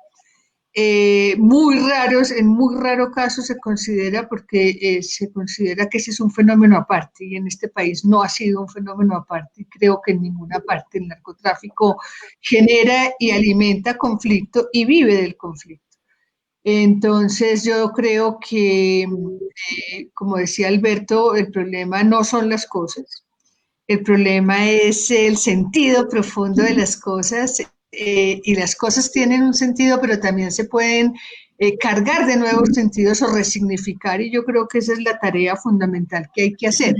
Muy raros, en muy raro caso se considera, porque se considera que ese es un fenómeno aparte, y en este país no ha sido un fenómeno aparte, y creo que en ninguna parte el narcotráfico genera y alimenta conflicto y vive del conflicto. Entonces yo creo que, como decía Alberto, el problema no son las cosas, el problema es el sentido profundo de las cosas, y las cosas tienen un sentido, pero también se pueden cargar de nuevos sentidos o resignificar, y yo creo que esa es la tarea fundamental que hay que hacer.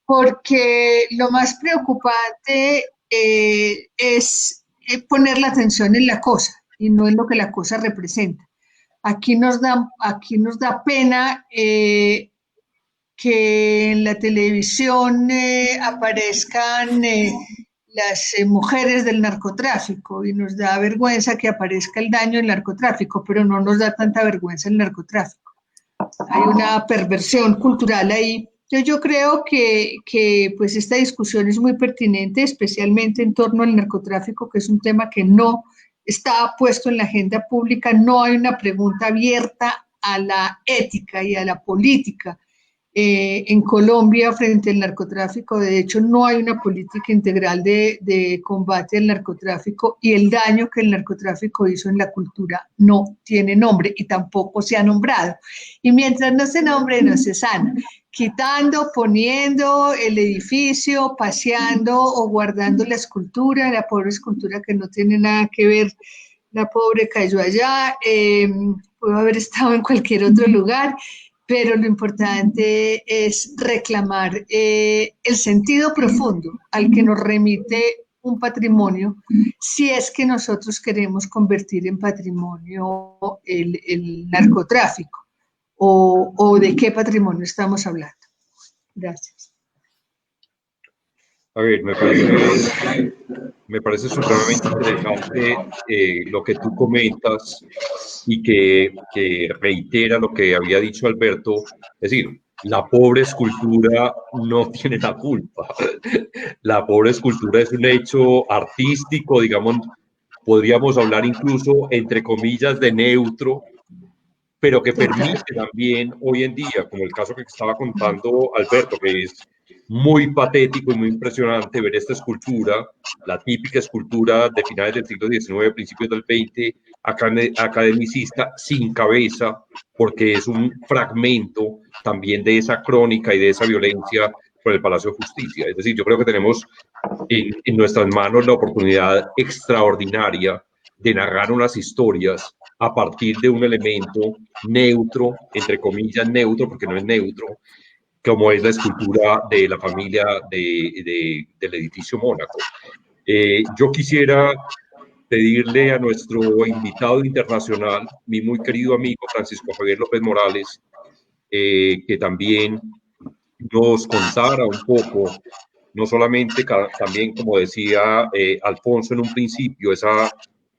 Porque lo más preocupante es poner la atención en la cosa y no en lo que la cosa representa. Aquí nos da pena que en la televisión aparezcan las mujeres del narcotráfico, y nos da vergüenza que aparezca el daño del narcotráfico, pero no nos da tanta vergüenza el narcotráfico. Hay una perversión cultural ahí. Yo creo que pues esta discusión es muy pertinente, especialmente en torno al narcotráfico, que es un tema que no está puesto en la agenda pública. No hay una pregunta abierta a la ética y a la política en Colombia frente al narcotráfico. De hecho, no hay una política integral de combate al narcotráfico, y el daño que el narcotráfico hizo en la cultura no tiene nombre y tampoco se ha nombrado. Y mientras no se nombre, no se sana. Quitando, poniendo el edificio, paseando o guardando la escultura, la pobre escultura que no tiene nada que ver, la pobre cayó allá, pudo haber estado en cualquier otro lugar, pero lo importante es reclamar el sentido profundo al que nos remite un patrimonio, si es que nosotros queremos convertir en patrimonio el narcotráfico, o de qué patrimonio estamos hablando. Gracias. A ver, me parece supremamente interesante lo que tú comentas, y que reitera lo que había dicho Alberto. Es decir, la pobre escultura no tiene la culpa. La pobre escultura es un hecho artístico, digamos, podríamos hablar incluso, entre comillas, de neutro, pero que permite también hoy en día, como el caso que estaba contando Alberto, que es muy patético y muy impresionante ver esta escultura, la típica escultura de finales del siglo XIX, principios del XX, academicista, sin cabeza, porque es un fragmento también de esa crónica y de esa violencia por el Palacio de Justicia. Es decir, yo creo que tenemos en nuestras manos la oportunidad extraordinaria de narrar unas historias a partir de un elemento neutro, entre comillas neutro, porque no es neutro, como es la escultura de la familia del edificio Mónaco. Yo quisiera pedirle a nuestro invitado internacional, mi muy querido amigo Francisco Javier López Morales, que también nos contara un poco, no solamente, también, como decía Alfonso en un principio, esa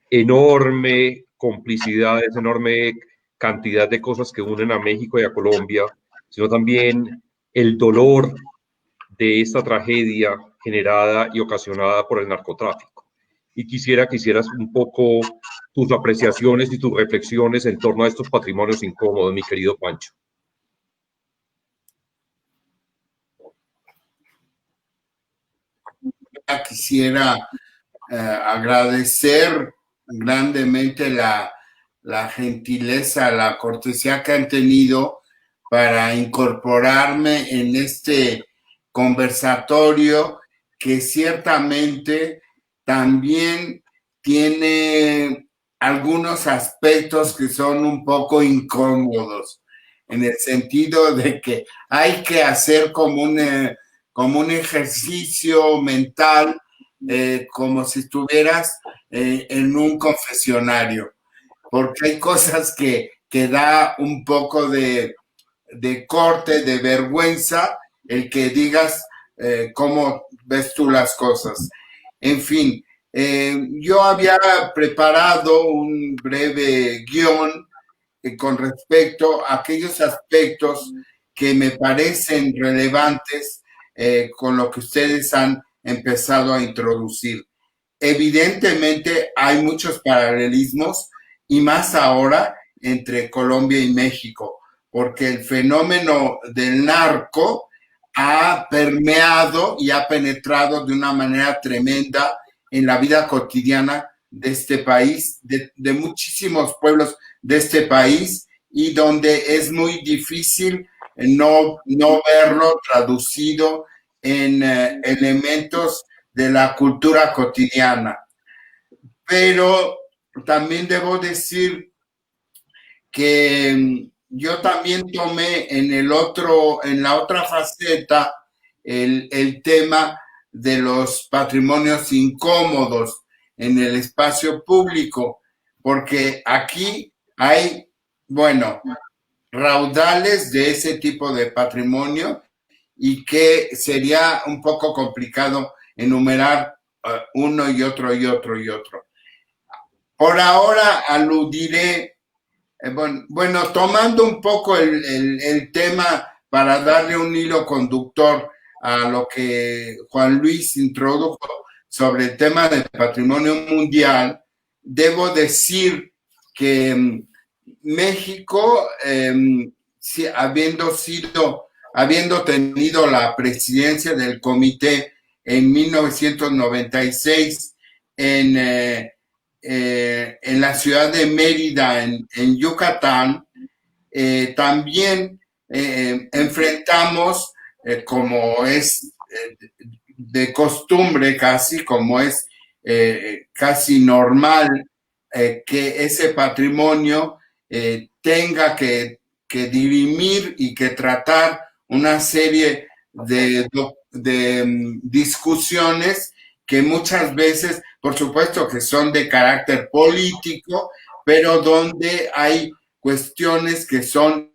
enorme complicidad, esa enorme cantidad de cosas que unen a México y a Colombia, sino también el dolor de esta tragedia generada y ocasionada por el narcotráfico. Y quisiera que hicieras un poco tus apreciaciones y tus reflexiones en torno a estos patrimonios incómodos, mi querido Pancho. Quisiera agradecer grandemente la gentileza, la cortesía que han tenido para incorporarme en este conversatorio, que ciertamente también tiene algunos aspectos que son un poco incómodos, en el sentido de que hay que hacer como un ejercicio mental, como si estuvieras en un confesionario, porque hay cosas que da un poco de corte, de vergüenza, el que digas cómo ves tú las cosas. En fin, yo había preparado un breve guión con respecto a aquellos aspectos que me parecen relevantes con lo que ustedes han empezado a introducir. Evidentemente hay muchos paralelismos y más ahora entre Colombia y México, porque el fenómeno del narco ha permeado y ha penetrado de una manera tremenda en la vida cotidiana de este país, de muchísimos pueblos de este país, y donde es muy difícil no verlo traducido en elementos de la cultura cotidiana. Pero también debo decir que yo también tomé en la otra faceta el tema de los patrimonios incómodos en el espacio público, porque aquí hay, bueno, raudales de ese tipo de patrimonio y que sería un poco complicado enumerar uno y otro y otro y otro. Por ahora aludiré, bueno, tomando un poco el tema para darle un hilo conductor a lo que Juan Luis introdujo sobre el tema del patrimonio mundial, debo decir que México, habiendo tenido la presidencia del comité en 1996 en la ciudad de Mérida, en Yucatán, también enfrentamos, como es de costumbre casi, como es casi normal, que ese patrimonio tenga que dirimir y que tratar una serie de discusiones que muchas veces, por supuesto que son de carácter político, pero donde hay cuestiones que son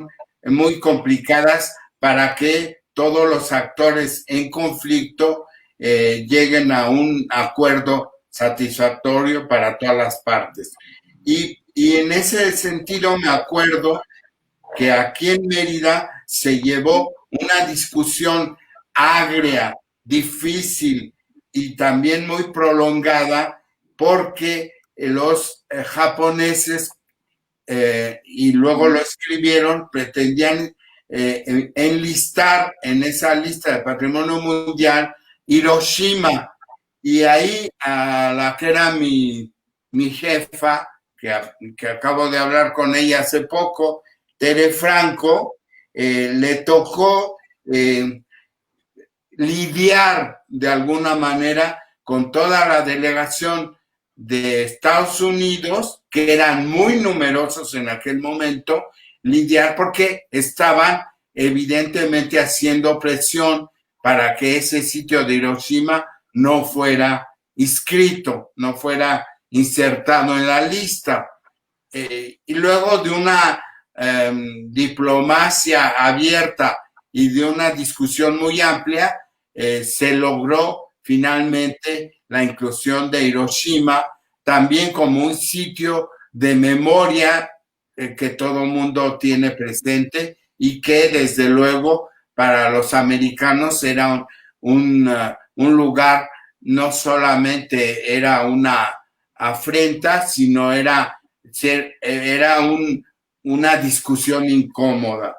muy complicadas para que todos los actores en conflicto lleguen a un acuerdo satisfactorio para todas las partes. Y en ese sentido me acuerdo que aquí en Mérida se llevó una discusión agria, difícil y también muy prolongada, porque los japoneses, y luego lo escribieron, pretendían enlistar en esa lista de patrimonio mundial Hiroshima, y ahí a la que era mi jefa, que acabo de hablar con ella hace poco, Tere Franco, le tocó lidiar de alguna manera con toda la delegación de Estados Unidos, que eran muy numerosos en aquel momento, lidiar porque estaban evidentemente haciendo presión para que ese sitio de Hiroshima no fuera inscrito, no fuera insertado en la lista. Y luego de una diplomacia abierta y de una discusión muy amplia, se logró finalmente la inclusión de Hiroshima también como un sitio de memoria que todo mundo tiene presente y que desde luego para los americanos era un lugar, no solamente era una afrenta, sino era una discusión incómoda.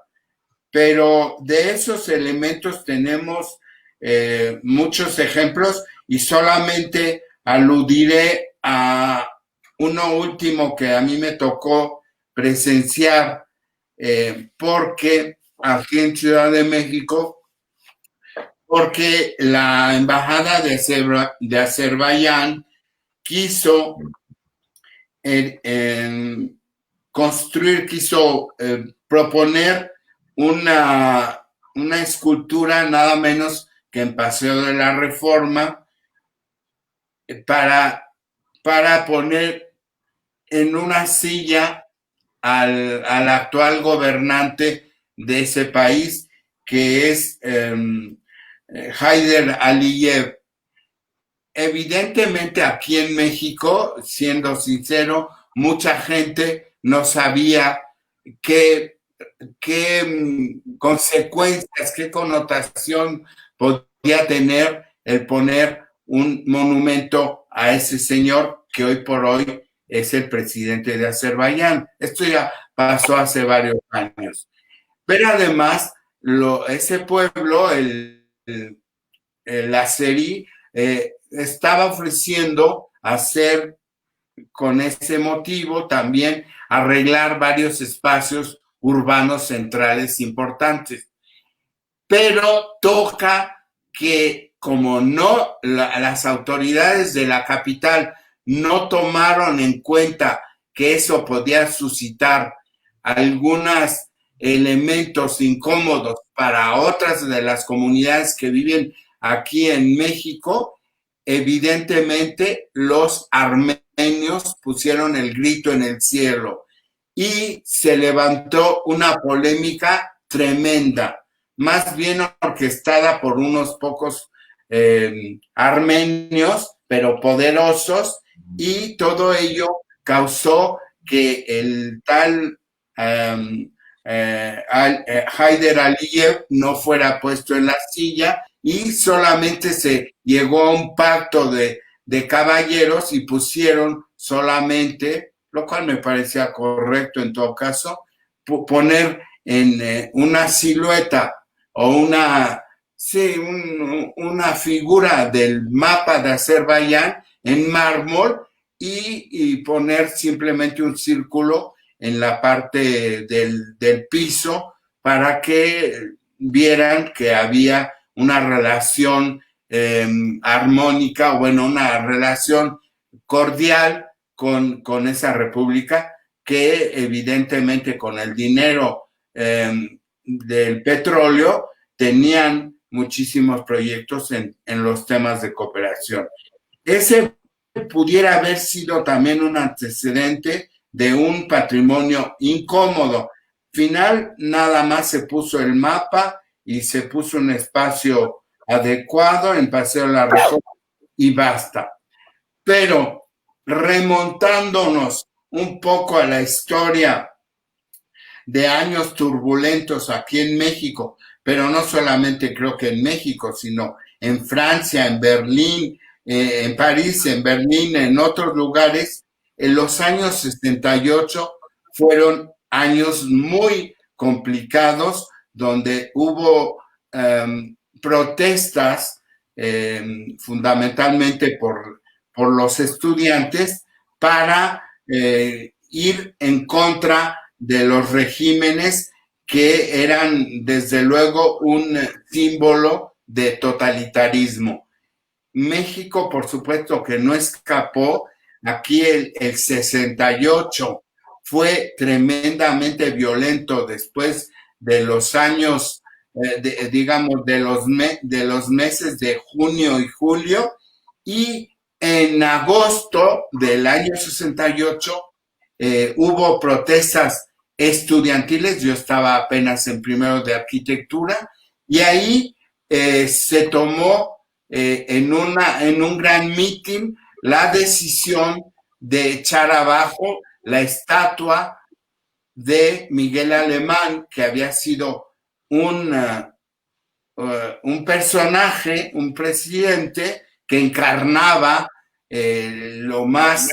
Pero de esos elementos tenemos muchos ejemplos y solamente aludiré a uno último que a mí me tocó presenciar, porque aquí en Ciudad de México, porque la embajada de Azerbaiyán quiso proponer una escultura nada menos que en Paseo de la Reforma para poner en una silla al actual gobernante de ese país, que es Haider Aliyev. Evidentemente aquí en México, siendo sincero, mucha gente no sabía qué consecuencias, qué connotación podía tener el poner un monumento a ese señor que hoy por hoy es el presidente de Azerbaiyán. Esto ya pasó hace varios años. Pero además, ese pueblo, el azerí, estaba ofreciendo hacer con ese motivo también arreglar varios espacios urbanos centrales importantes. Pero toca que como no las autoridades de la capital no tomaron en cuenta que eso podía suscitar algunos elementos incómodos para otras de las comunidades que viven aquí en México, evidentemente los armenios pusieron el grito en el cielo y se levantó una polémica tremenda, más bien orquestada por unos pocos armenios, pero poderosos, y todo ello causó que el tal Haider Aliyev no fuera puesto en la silla y solamente se llegó a un pacto de caballeros y pusieron solamente, lo cual me parecía correcto en todo caso, poner en una silueta o una figura del mapa de Azerbaiyán en mármol y poner simplemente un círculo en la parte del piso para que vieran que había una relación armónica, bueno, una relación cordial con esa república que evidentemente con el dinero del petróleo tenían muchísimos proyectos en los temas de cooperación. Ese pudiera haber sido también un antecedente de un patrimonio incómodo. Final, nada más se puso el mapa y se puso un espacio adecuado en Paseo de la Reforma y basta. Pero remontándonos un poco a la historia de años turbulentos aquí en México, pero no solamente creo que en México, sino en Francia, en Berlín, en París, en Berlín, en otros lugares, en los años 68 fueron años muy complicados donde hubo protestas fundamentalmente por los estudiantes para ir en contra de los regímenes que eran desde luego un símbolo de totalitarismo. México, por supuesto que no escapó. Aquí el 68 fue tremendamente violento después de los años, digamos, de los meses de junio y julio, y en agosto del año 68 hubo protestas estudiantiles. Yo estaba apenas en primero de arquitectura y ahí se tomó en un gran mitin la decisión de echar abajo la estatua de Miguel Alemán, que había sido un personaje, un presidente que encarnaba lo más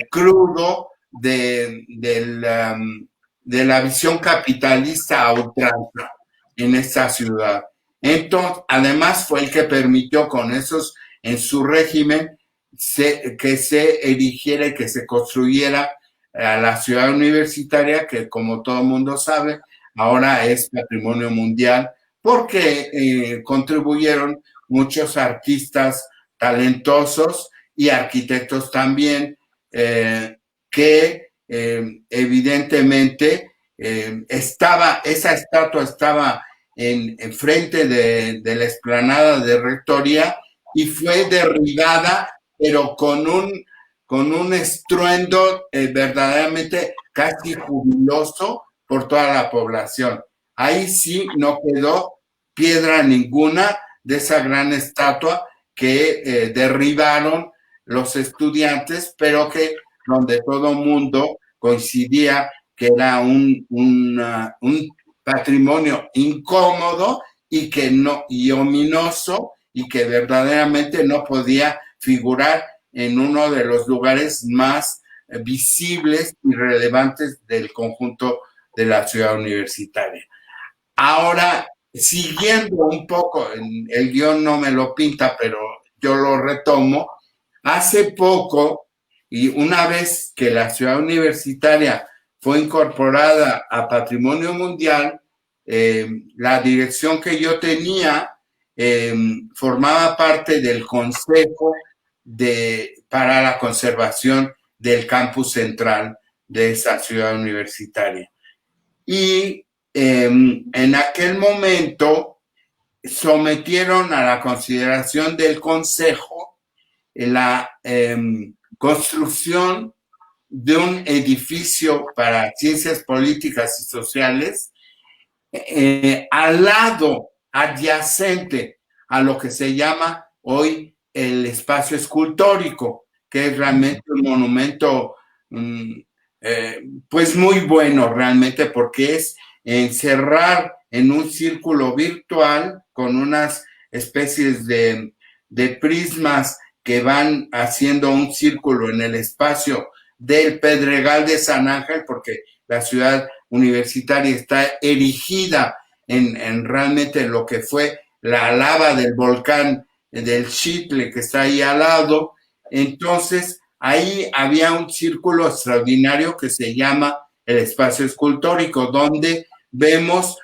crudo de la visión capitalista a ultranza en esta ciudad. Entonces, además fue el que permitió con esos en su régimen que se erigiera y que se construyera a la ciudad universitaria, que como todo el mundo sabe, ahora es patrimonio mundial, porque contribuyeron muchos artistas talentosos y arquitectos también, que evidentemente esa estatua estaba en frente de la explanada de Rectoría y fue derribada, pero con con un estruendo verdaderamente casi jubiloso por toda la población. Ahí sí no quedó piedra ninguna de esa gran estatua que derribaron los estudiantes, pero que donde todo mundo coincidía que era un patrimonio incómodo y ominoso, y que verdaderamente no podía figurar en uno de los lugares más visibles y relevantes del conjunto de la ciudad universitaria. Ahora, siguiendo un poco, el guión no me lo pinta, pero yo lo retomo, hace poco, y una vez que la ciudad universitaria fue incorporada a Patrimonio Mundial, la dirección que yo tenía formaba parte del Consejo para la Conservación del Campus Central de esa ciudad universitaria. Y en aquel momento sometieron a la consideración del Consejo la construcción de un edificio para ciencias políticas y sociales al lado, adyacente a lo que se llama hoy el espacio escultórico, que es realmente un monumento pues muy bueno realmente, porque es encerrar en un círculo virtual con unas especies de prismas que van haciendo un círculo en el espacio del Pedregal de San Ángel, porque la ciudad universitaria está erigida en realmente lo que fue la lava del volcán del Xitle, que está ahí al lado. Entonces, ahí había un círculo extraordinario que se llama el espacio escultórico, donde vemos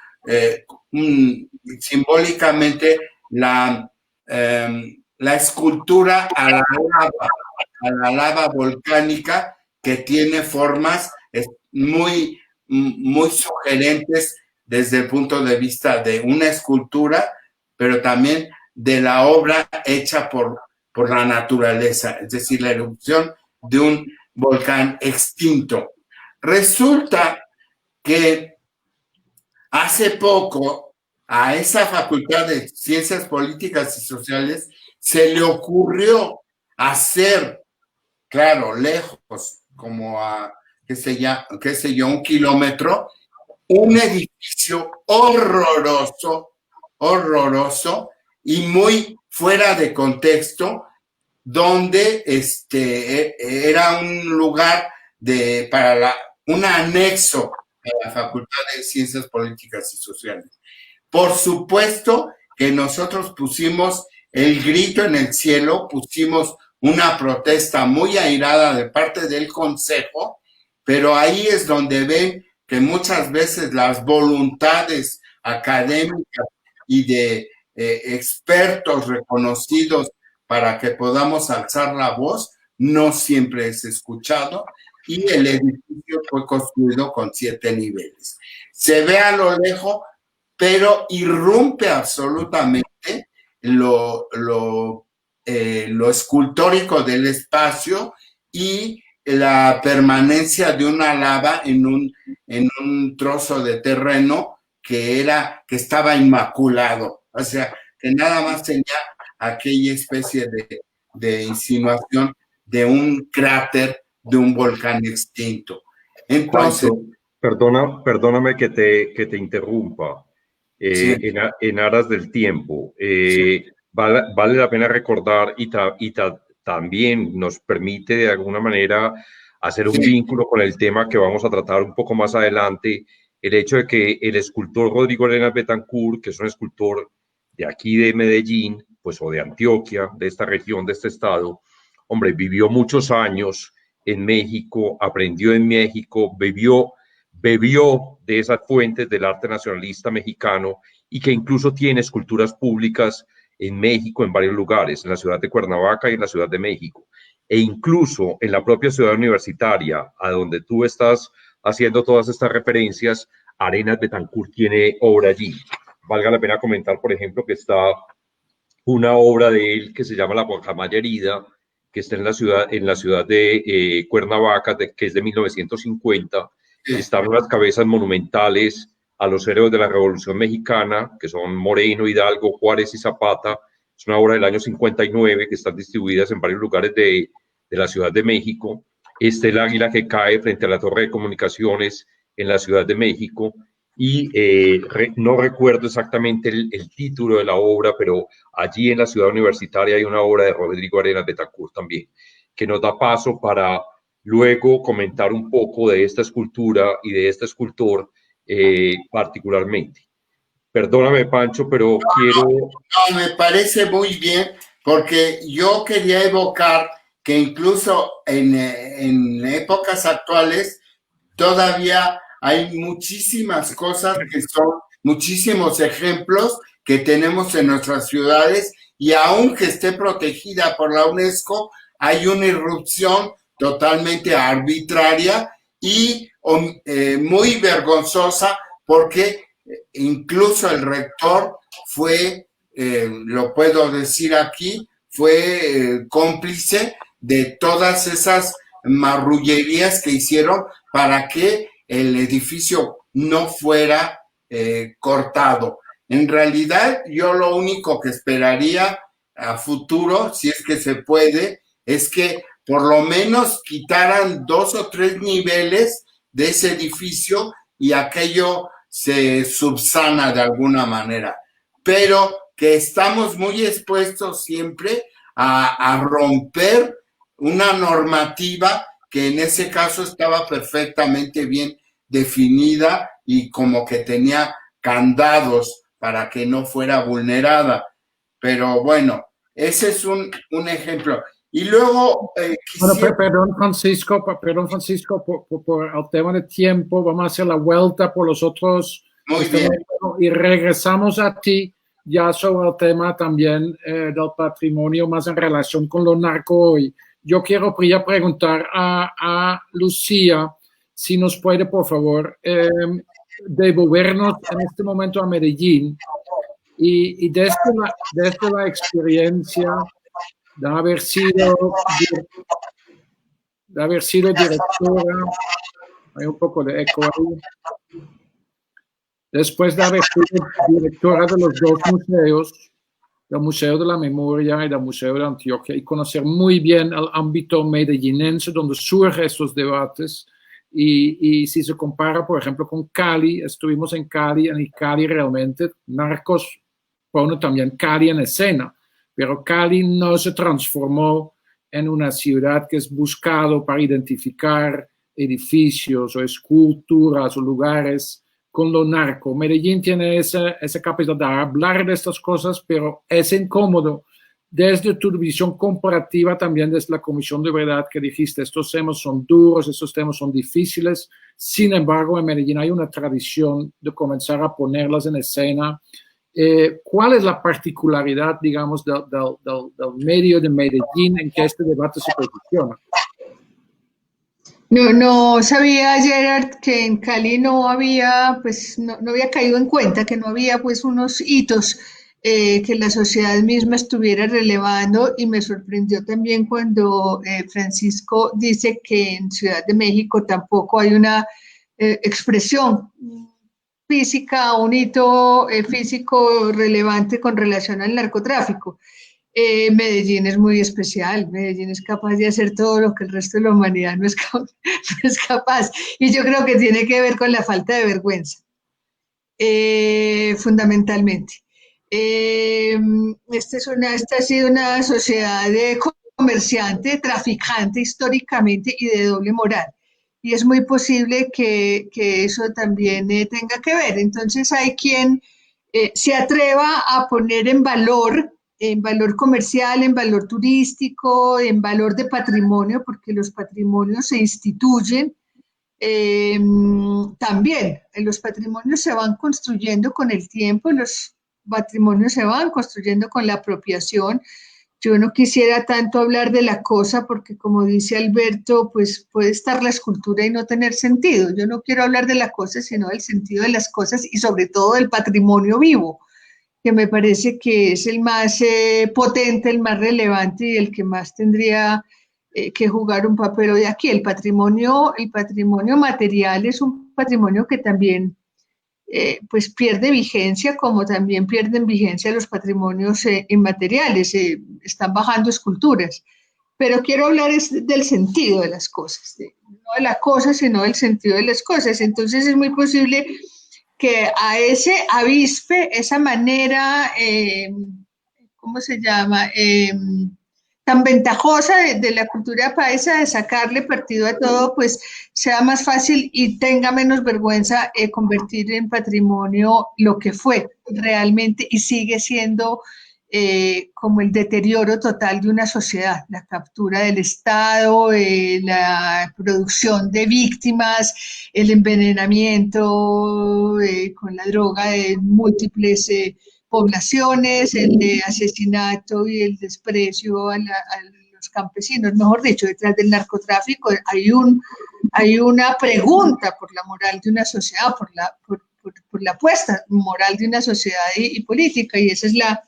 simbólicamente la escultura a la lava volcánica, que tiene formas muy sugerentes desde el punto de vista de una escultura, pero también de la obra hecha por la naturaleza, es decir, la erupción de un volcán extinto. Resulta que hace poco a esa Facultad de Ciencias Políticas y Sociales se le ocurrió hacer, claro, lejos, como a, qué sé yo, 1 kilómetro, un edificio horroroso y muy fuera de contexto, donde era un lugar para un anexo a la Facultad de Ciencias Políticas y Sociales. Por supuesto que nosotros pusimos el grito en el cielo, pusimos una protesta muy airada de parte del Consejo, pero ahí es donde ven que muchas veces las voluntades académicas y de expertos reconocidos para que podamos alzar la voz no siempre es escuchado, y el edificio fue construido con 7 niveles. Se ve a lo lejos, pero irrumpe absolutamente lo escultórico del espacio y la permanencia de una lava en un trozo de terreno que estaba inmaculado. O sea, que nada más tenía aquella especie de insinuación de un cráter de un volcán extinto. Entonces, perdóname que te interrumpa sí. en aras del tiempo. Sí. Vale la pena recordar y también nos permite de alguna manera hacer un vínculo con el tema que vamos a tratar un poco más adelante, el hecho de que el escultor Rodrigo Arenas Betancourt, que es un escultor de aquí de Medellín, pues, o de Antioquia, de esta región, de este estado, hombre, vivió muchos años en México, aprendió en México, bebió de esas fuentes del arte nacionalista mexicano, y que incluso tiene esculturas públicas en México, en varios lugares, en la ciudad de Cuernavaca y en la Ciudad de México, e incluso en la propia ciudad universitaria, a donde tú estás haciendo todas estas referencias. Arenas Betancourt tiene obra allí. Valga la pena comentar, por ejemplo, que está una obra de él que se llama La Guacamaya Herida, que está en la ciudad de Cuernavaca, que es de 1950. Están unas cabezas monumentales a los héroes de la Revolución Mexicana, que son Moreno, Hidalgo, Juárez y Zapata. Es una obra del año 59 que están distribuidas en varios lugares de la Ciudad de México. El águila que cae frente a la Torre de Comunicaciones en la Ciudad de México. Y no recuerdo exactamente el título de la obra, pero allí en la Ciudad Universitaria hay una obra de Rodrigo Arenas Betancourt también, que nos da paso para luego comentar un poco de esta escultura y de este escultor particularmente. Perdóname, Pancho, pero quiero... No, me parece muy bien, porque yo quería evocar que incluso en épocas actuales todavía hay muchísimas cosas que son, muchísimos ejemplos que tenemos en nuestras ciudades, y aunque esté protegida por la UNESCO, hay una irrupción totalmente arbitraria y muy vergonzosa, porque incluso el rector fue, lo puedo decir aquí, fue cómplice de todas esas marrullerías que hicieron para que el edificio no fuera cortado. En realidad, yo lo único que esperaría a futuro, si es que se puede, es que por lo menos quitaran 2 o 3 niveles de ese edificio y aquello se subsana de alguna manera. Pero que estamos muy expuestos siempre a romper una normativa que en ese caso estaba perfectamente bien definida y como que tenía candados para que no fuera vulnerada. Pero bueno, ese es un ejemplo. Y luego... Bueno, perdón, Francisco, por el tema de tiempo, vamos a hacer la vuelta por los otros. Muy bien. Y regresamos a ti ya sobre el tema también del patrimonio, más en relación con lo narco hoy. Yo quiero preguntar a Lucía si nos puede, por favor, devolvernos en este momento a Medellín y desde la experiencia de haber sido directora, hay un poco de eco ahí, después de haber sido directora de los 2 museos, del Museo de la Memoria y del Museo de Antioquia, y conocer muy bien el ámbito medellinense donde surgen estos debates, y si se compara, por ejemplo, con Cali, estuvimos en Cali, y Cali realmente, Narcos pone también Cali en escena, pero Cali no se transformó en una ciudad que es buscado para identificar edificios o esculturas o lugares con lo narco. Medellín tiene esa capacidad de hablar de estas cosas, pero es incómodo. Desde tu visión comparativa, también desde la Comisión de Verdad que dijiste, estos temas son duros, estos temas son difíciles. Sin embargo, en Medellín hay una tradición de comenzar a ponerlas en escena. ¿Cuál es la particularidad, digamos, del medio de Medellín en que este debate se posiciona? No sabía, Gerard, que en Cali no había caído en cuenta que no había pues unos hitos que la sociedad misma estuviera relevando, y me sorprendió también cuando Francisco dice que en Ciudad de México tampoco hay una expresión física, un hito físico relevante con relación al narcotráfico. Medellín es muy especial, Medellín es capaz de hacer todo lo que el resto de la humanidad no es capaz, y yo creo que tiene que ver con la falta de vergüenza, fundamentalmente. Esta ha sido una sociedad de comerciante, traficante históricamente y de doble moral, y es muy posible que eso también tenga que ver. Entonces hay quien se atreva a poner en valor comercial, en valor turístico, en valor de patrimonio, porque los patrimonios se instituyen también. Los patrimonios se van construyendo con el tiempo, los patrimonios se van construyendo con la apropiación. Yo no quisiera tanto hablar de la cosa porque, como dice Alberto, pues puede estar la escultura y no tener sentido. Yo no quiero hablar de la cosa, sino del sentido de las cosas y sobre todo del patrimonio vivo. que me parece que es el más potente, el más relevante y el que más tendría que jugar un papel hoy aquí. El patrimonio material es un patrimonio que también pues pierde vigencia, como también pierden vigencia los patrimonios inmateriales, están bajando esculturas. Pero quiero hablar del sentido de las cosas, no de la cosa, sino del sentido de las cosas. Entonces es muy posible que a ese avispe, esa manera, ¿cómo se llama? Tan ventajosa de la cultura paisa, de sacarle partido a todo, pues sea más fácil y tenga menos vergüenza convertir en patrimonio lo que fue realmente y sigue siendo como el deterioro total de una sociedad, la captura del Estado, la producción de víctimas, el envenenamiento con la droga de múltiples poblaciones, el de asesinato y el desprecio a los campesinos. Mejor dicho, detrás del narcotráfico hay una pregunta por la moral de una sociedad, por la apuesta moral de una sociedad y política, y esa es la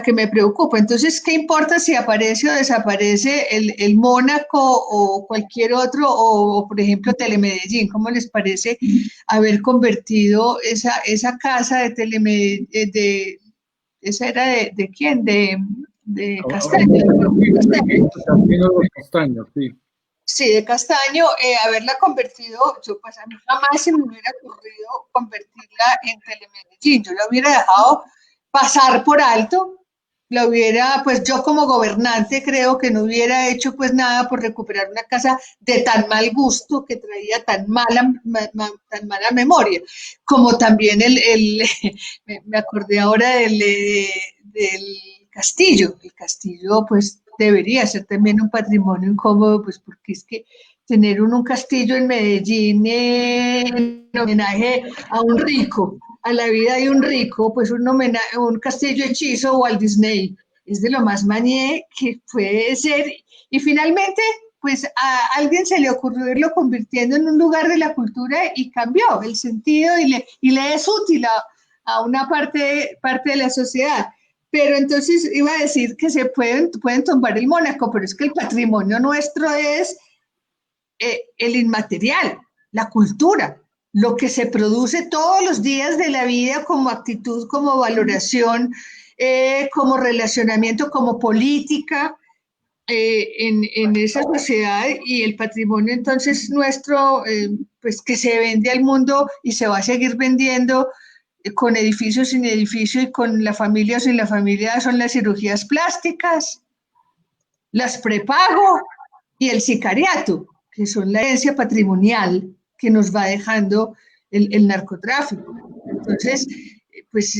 que me preocupa. Entonces, ¿qué importa si aparece o desaparece el Mónaco o cualquier otro, o por ejemplo Telemedellín? ¿Cómo les parece haber convertido esa casa de Telemedellín, esa era de quién? De Castaño. Castaño, sí. Sí, de Castaño, haberla convertido, pues a mí jamás se me hubiera ocurrido convertirla en Telemedellín. Yo la hubiera dejado pasar por alto, pues yo como gobernante creo que no hubiera hecho pues nada por recuperar una casa de tan mal gusto, que traía tan mala memoria, como también me acordé ahora del castillo. El castillo pues debería ser también un patrimonio incómodo, pues porque es que tener un castillo en Medellín en homenaje a un rico, a la vida de un rico, pues un castillo hechizo o al Disney, es de lo más mañé que puede ser. Y finalmente, pues a alguien se le ocurrió irlo convirtiendo en un lugar de la cultura y cambió el sentido y le es útil a una parte de la sociedad. Pero entonces iba a decir que se pueden tumbar el Mónaco, pero es que el patrimonio nuestro es el inmaterial, la cultura, lo que se produce todos los días de la vida como actitud, como valoración, como relacionamiento, como política en esa sociedad, y el patrimonio entonces nuestro, pues que se vende al mundo y se va a seguir vendiendo con edificio, sin edificio, y con la familia o sin la familia, son las cirugías plásticas, las prepago y el sicariato, que son la herencia patrimonial que nos va dejando el narcotráfico. Entonces, pues,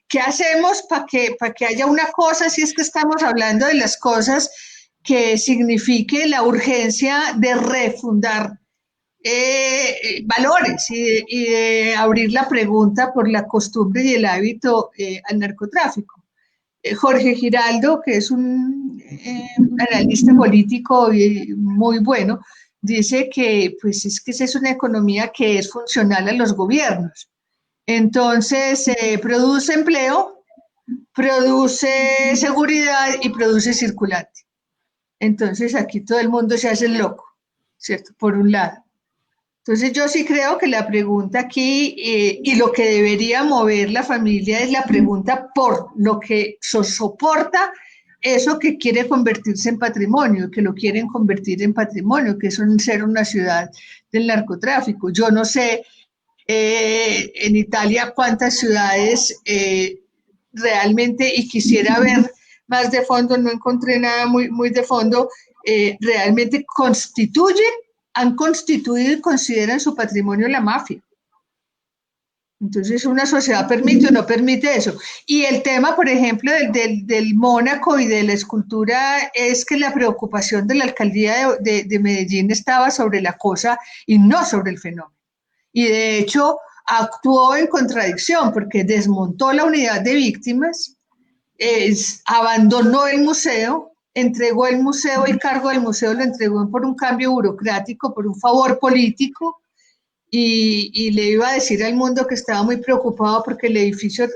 ¿qué hacemos para que haya una cosa, si es que estamos hablando de las cosas, que signifique la urgencia de refundar valores y de abrir la pregunta por la costumbre y el hábito al narcotráfico? Jorge Giraldo, que es un analista político muy bueno, dice que pues es que esa es una economía que es funcional a los gobiernos. Entonces, produce empleo, produce seguridad y produce circulante. Entonces, aquí todo el mundo se hace el loco, ¿cierto? Por un lado. Entonces, yo sí creo que la pregunta aquí y lo que debería mover la familia es la pregunta por lo que soporta eso que quiere convertirse en patrimonio, que lo quieren convertir en patrimonio, que es ser una ciudad del narcotráfico. Yo no sé en Italia cuántas ciudades realmente, y quisiera ver más de fondo, no encontré nada muy de fondo, realmente han constituido y consideran su patrimonio la mafia. Entonces, ¿una sociedad permite o no permite eso? Y el tema, por ejemplo, del Mónaco y de la escultura, es que la preocupación de la alcaldía de Medellín estaba sobre la cosa y no sobre el fenómeno. Y de hecho, actuó en contradicción, porque desmontó la unidad de víctimas, abandonó el museo, entregó el cargo del museo lo entregó por un cambio burocrático, por un favor político, y le iba a decir al mundo que estaba muy preocupado porque el edificio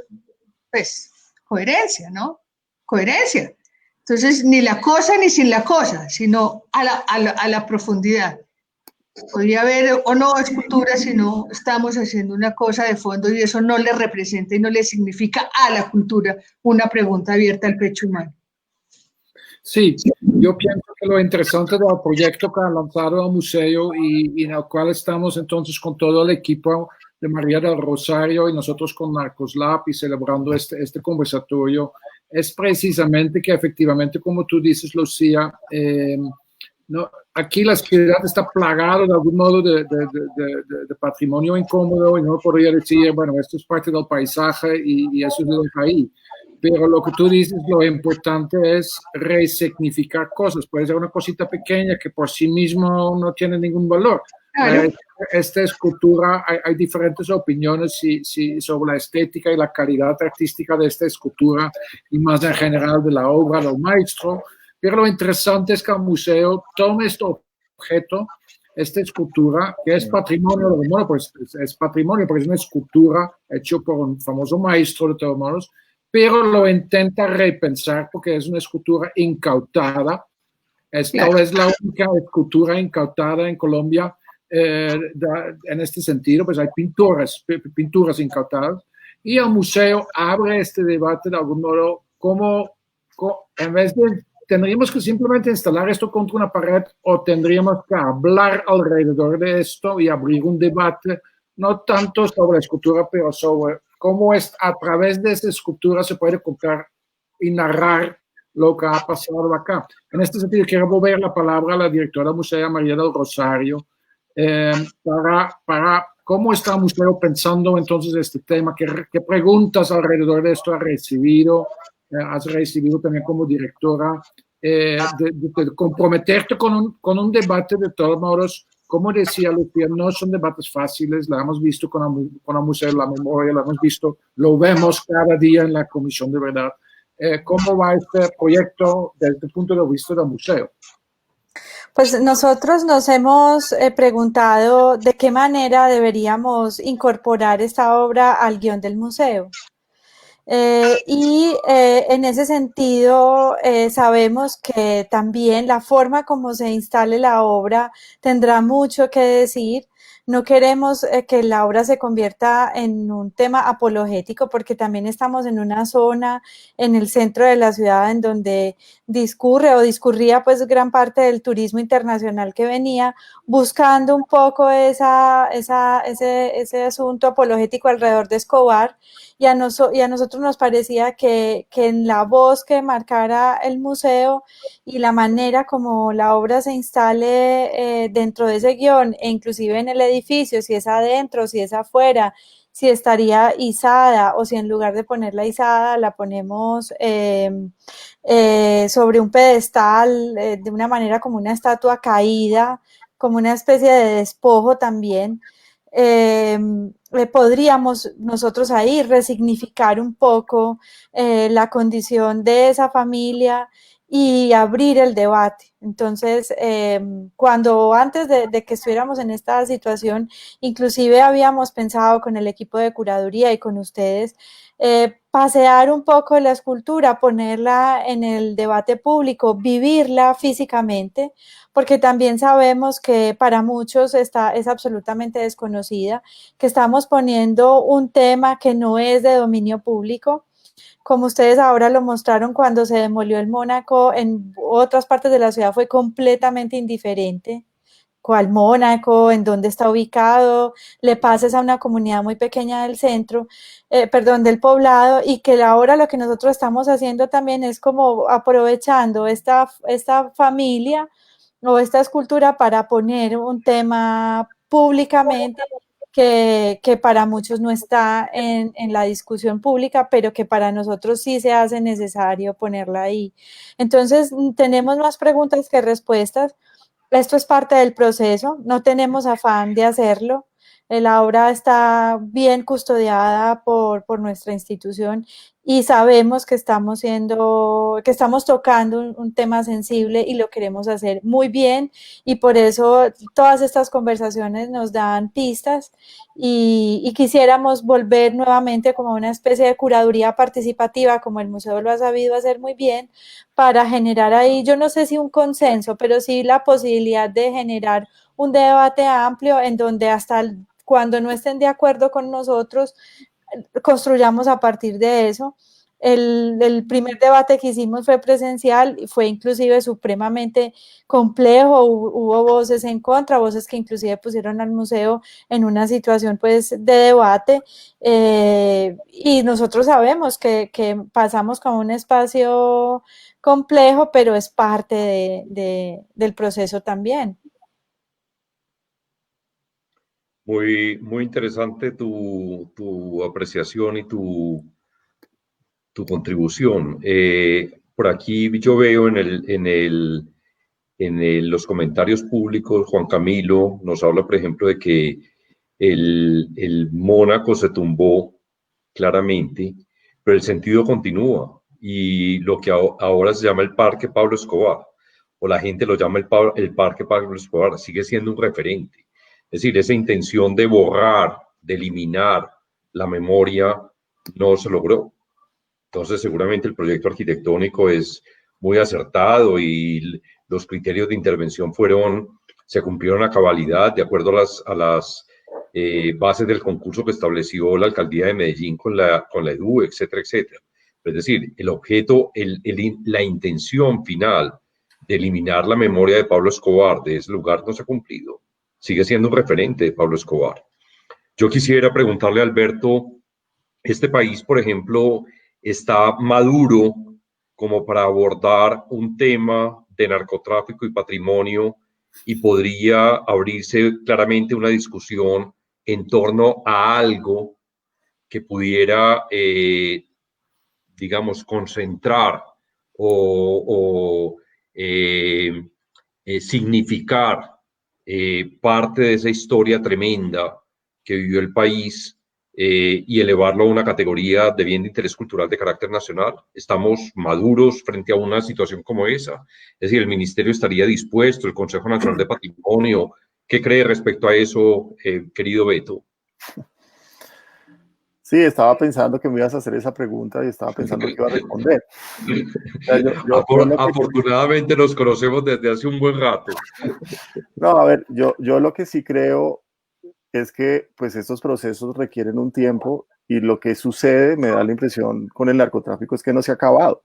pues, coherencia, ¿no? Coherencia. Entonces, ni la cosa ni sin la cosa, sino a la profundidad. Podría haber o no escultura si no estamos haciendo una cosa de fondo y eso no le representa y no le significa a la cultura una pregunta abierta al pecho humano. Sí, yo pienso que lo interesante del proyecto que ha lanzado el museo y en el cual estamos entonces con todo el equipo de María del Rosario y nosotros con Narcos Lab y celebrando este conversatorio es precisamente que efectivamente, como tú dices, Lucía, no, aquí la ciudad está plagada de algún modo de patrimonio incómodo y no podría decir, bueno, esto es parte del paisaje y eso se deja ahí. Pero lo que tú dices, lo importante es resignificar cosas. Puede ser una cosita pequeña que por sí mismo no tiene ningún valor. Claro. Esta escultura, hay diferentes opiniones sobre la estética y la calidad artística de esta escultura y más en general de la obra del maestro. Pero lo interesante es que el museo tome este objeto, esta escultura, que es patrimonio, bueno, pues es patrimonio porque es una escultura hecha por un famoso maestro de todos modos, pero lo intenta repensar porque es una escultura incautada. Esta es la única escultura incautada en Colombia en este sentido, pues hay pinturas incautadas, y el museo abre este debate de algún modo como en vez de tendríamos que simplemente instalar esto contra una pared o tendríamos que hablar alrededor de esto y abrir un debate, no tanto sobre la escultura, pero sobre cómo es, a través de esa escultura se puede contar y narrar lo que ha pasado acá. En este sentido, quiero volver la palabra a la directora del museo, María del Rosario, para cómo está el museo pensando entonces este tema, qué preguntas alrededor de esto has recibido también como directora, de comprometerte con un debate de todos modos. Como decía Lucía, no son debates fáciles, la hemos visto con el Museo de la Memoria, la hemos visto, lo vemos cada día en la Comisión de Verdad. ¿Cómo va este proyecto desde el punto de vista del museo? Pues nosotros nos hemos preguntado de qué manera deberíamos incorporar esta obra al guión del museo. En ese sentido, sabemos que también la forma como se instale la obra tendrá mucho que decir. No queremos que la obra se convierta en un tema apologético, porque también estamos en una zona en el centro de la ciudad en donde discurría pues gran parte del turismo internacional que venía buscando un poco ese asunto apologético alrededor de Escobar. Y a nosotros nos parecía que en la voz que marcara el museo y la manera como la obra se instale dentro de ese guión, e inclusive en el edificio, si es adentro, si es afuera, si estaría izada o si en lugar de ponerla izada la ponemos sobre un pedestal de una manera como una estatua caída, como una especie de despojo también. Podríamos nosotros ahí resignificar un poco la condición de esa familia y abrir el debate. Entonces, cuando antes de que estuviéramos en esta situación, inclusive habíamos pensado con el equipo de curaduría y con ustedes, pasear un poco la escultura, ponerla en el debate público, vivirla físicamente, porque también sabemos que para muchos es absolutamente desconocida, que estamos poniendo un tema que no es de dominio público. Como ustedes ahora lo mostraron, cuando se demolió el Mónaco, en otras partes de la ciudad fue completamente indiferente. ¿Cuál Mónaco? ¿En dónde está ubicado? Le pases a una comunidad muy pequeña del centro, del poblado, y que ahora lo que nosotros estamos haciendo también es como aprovechando esta familia o esta escultura para poner un tema públicamente que para muchos no está en la discusión pública, pero que para nosotros sí se hace necesario ponerla ahí. Entonces, tenemos más preguntas que respuestas. Esto es parte del proceso, no tenemos afán de hacerlo. La obra está bien custodiada por nuestra institución y sabemos que estamos tocando un tema sensible y lo queremos hacer muy bien, y por eso todas estas conversaciones nos dan pistas y quisiéramos volver nuevamente como una especie de curaduría participativa, como el museo lo ha sabido hacer muy bien, para generar ahí, yo no sé si un consenso, pero sí la posibilidad de generar un debate amplio en donde hasta cuando no estén de acuerdo con nosotros, construyamos a partir de eso. El primer debate que hicimos fue presencial, fue inclusive supremamente complejo, hubo voces en contra, voces que inclusive pusieron al museo en una situación pues de debate, y nosotros sabemos que pasamos como un espacio complejo, pero es parte del proceso también. Muy interesante tu apreciación y tu contribución. Por aquí yo veo los comentarios públicos, Juan Camilo nos habla, por ejemplo, de que el Mónaco se tumbó claramente, pero el sentido continúa. Y lo que ahora se llama el Parque Pablo Escobar, o la gente lo llama el Parque Pablo Escobar, sigue siendo un referente. Es decir, esa intención de borrar, de eliminar la memoria, no se logró. Entonces, seguramente el proyecto arquitectónico es muy acertado y los criterios de intervención se cumplieron a cabalidad de acuerdo a las bases del concurso que estableció la alcaldía de Medellín con la EDU, etcétera, etcétera. Es decir, el objeto, la intención final de eliminar la memoria de Pablo Escobar de ese lugar no se ha cumplido. Sigue siendo un referente de Pablo Escobar. Yo quisiera preguntarle a Alberto, este país, por ejemplo, está maduro como para abordar un tema de narcotráfico y patrimonio y podría abrirse claramente una discusión en torno a algo que pudiera, digamos, concentrar o significar parte de esa historia tremenda que vivió el país y elevarlo a una categoría de bien de interés cultural de carácter nacional. ¿Estamos maduros frente a una situación como esa? Es decir, ¿el Ministerio estaría dispuesto, el Consejo Nacional de Patrimonio? ¿Qué cree respecto a eso, querido Beto? Sí, estaba pensando que me ibas a hacer esa pregunta y estaba pensando que iba a responder. O sea, Afortunadamente nos conocemos desde hace un buen rato. No, a ver, yo lo que sí creo es que pues estos procesos requieren un tiempo y lo que sucede, me da la impresión con el narcotráfico, es que no se ha acabado.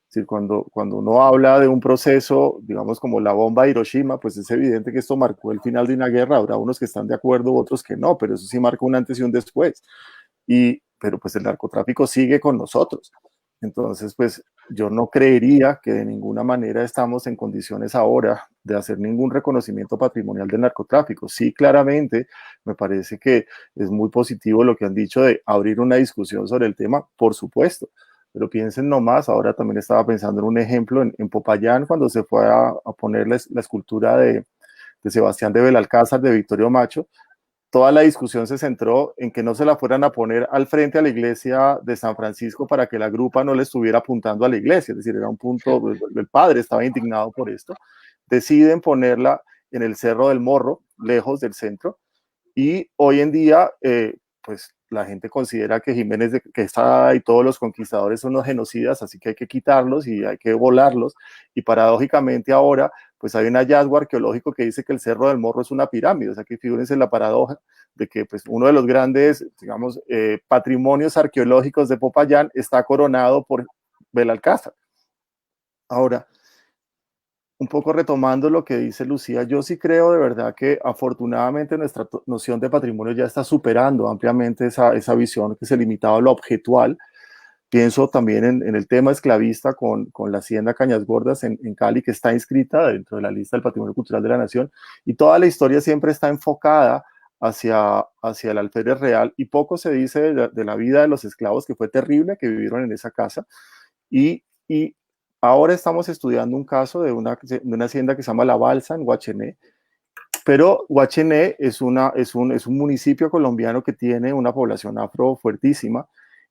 Es decir, cuando uno habla de un proceso, digamos como la bomba de Hiroshima, pues es evidente que esto marcó el final de una guerra. Habrá unos que están de acuerdo, otros que no, pero eso sí marcó un antes y un después. Pero pues el narcotráfico sigue con nosotros. Entonces, pues yo no creería que de ninguna manera estamos en condiciones ahora de hacer ningún reconocimiento patrimonial del narcotráfico. Sí, claramente, me parece que es muy positivo lo que han dicho de abrir una discusión sobre el tema, por supuesto, pero piensen nomás, ahora también estaba pensando en un ejemplo en Popayán, cuando se fue a poner la escultura de Sebastián de Belalcázar, de Victorio Macho. Toda la discusión se centró en que no se la fueran a poner al frente a la iglesia de San Francisco para que la grupa no le estuviera apuntando a la iglesia, es decir, era un punto, el padre estaba indignado por esto, deciden ponerla en el Cerro del Morro, lejos del centro, y hoy en día, pues la gente considera que Jiménez de Quesada y todos los conquistadores son los genocidas, así que hay que quitarlos y hay que volarlos, y paradójicamente ahora, pues hay un hallazgo arqueológico que dice que el Cerro del Morro es una pirámide, o sea que figúrense la paradoja de que pues uno de los grandes, digamos, patrimonios arqueológicos de Popayán está coronado por Belalcázar. Ahora, un poco retomando lo que dice Lucía, yo sí creo de verdad que afortunadamente nuestra noción de patrimonio ya está superando ampliamente esa visión que se limitaba a lo objetual. Pienso también en el tema esclavista con la hacienda Cañas Gordas en Cali, que está inscrita dentro de la lista del Patrimonio Cultural de la Nación, y toda la historia siempre está enfocada hacia el alférez real, y poco se dice de la vida de los esclavos, que fue terrible, que vivieron en esa casa, y ahora estamos estudiando un caso de una hacienda que se llama La Balsa en Guachené, pero Guachené es un municipio colombiano que tiene una población afro fuertísima,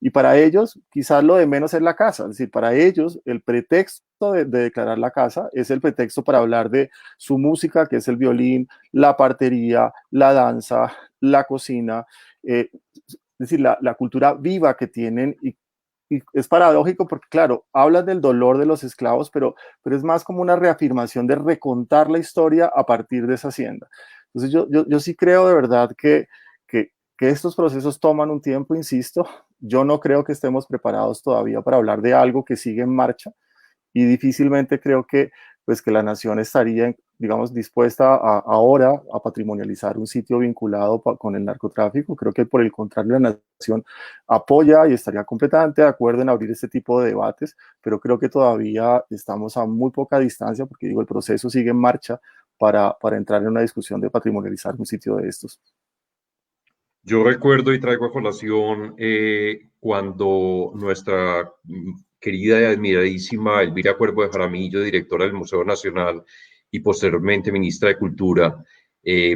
Y para ellos, quizás lo de menos es la casa, es decir, para ellos el pretexto de declarar la casa es el pretexto para hablar de su música, que es el violín, la partería, la danza, la cocina, es decir, la cultura viva que tienen y es paradójico porque, claro, hablas del dolor de los esclavos, pero es más como una reafirmación de recontar la historia a partir de esa hacienda. Entonces yo sí creo de verdad que estos procesos toman un tiempo, insisto. Yo no creo que estemos preparados todavía para hablar de algo que sigue en marcha y difícilmente creo que la nación estaría, digamos, dispuesta ahora a patrimonializar un sitio vinculado con el narcotráfico. Creo que por el contrario la nación apoya y estaría completamente de acuerdo en abrir este tipo de debates, pero creo que todavía estamos a muy poca distancia porque digo, el proceso sigue en marcha para entrar en una discusión de patrimonializar un sitio de estos. Yo recuerdo y traigo a colación cuando nuestra querida y admiradísima Elvira Cuervo de Jaramillo, directora del Museo Nacional y posteriormente ministra de Cultura,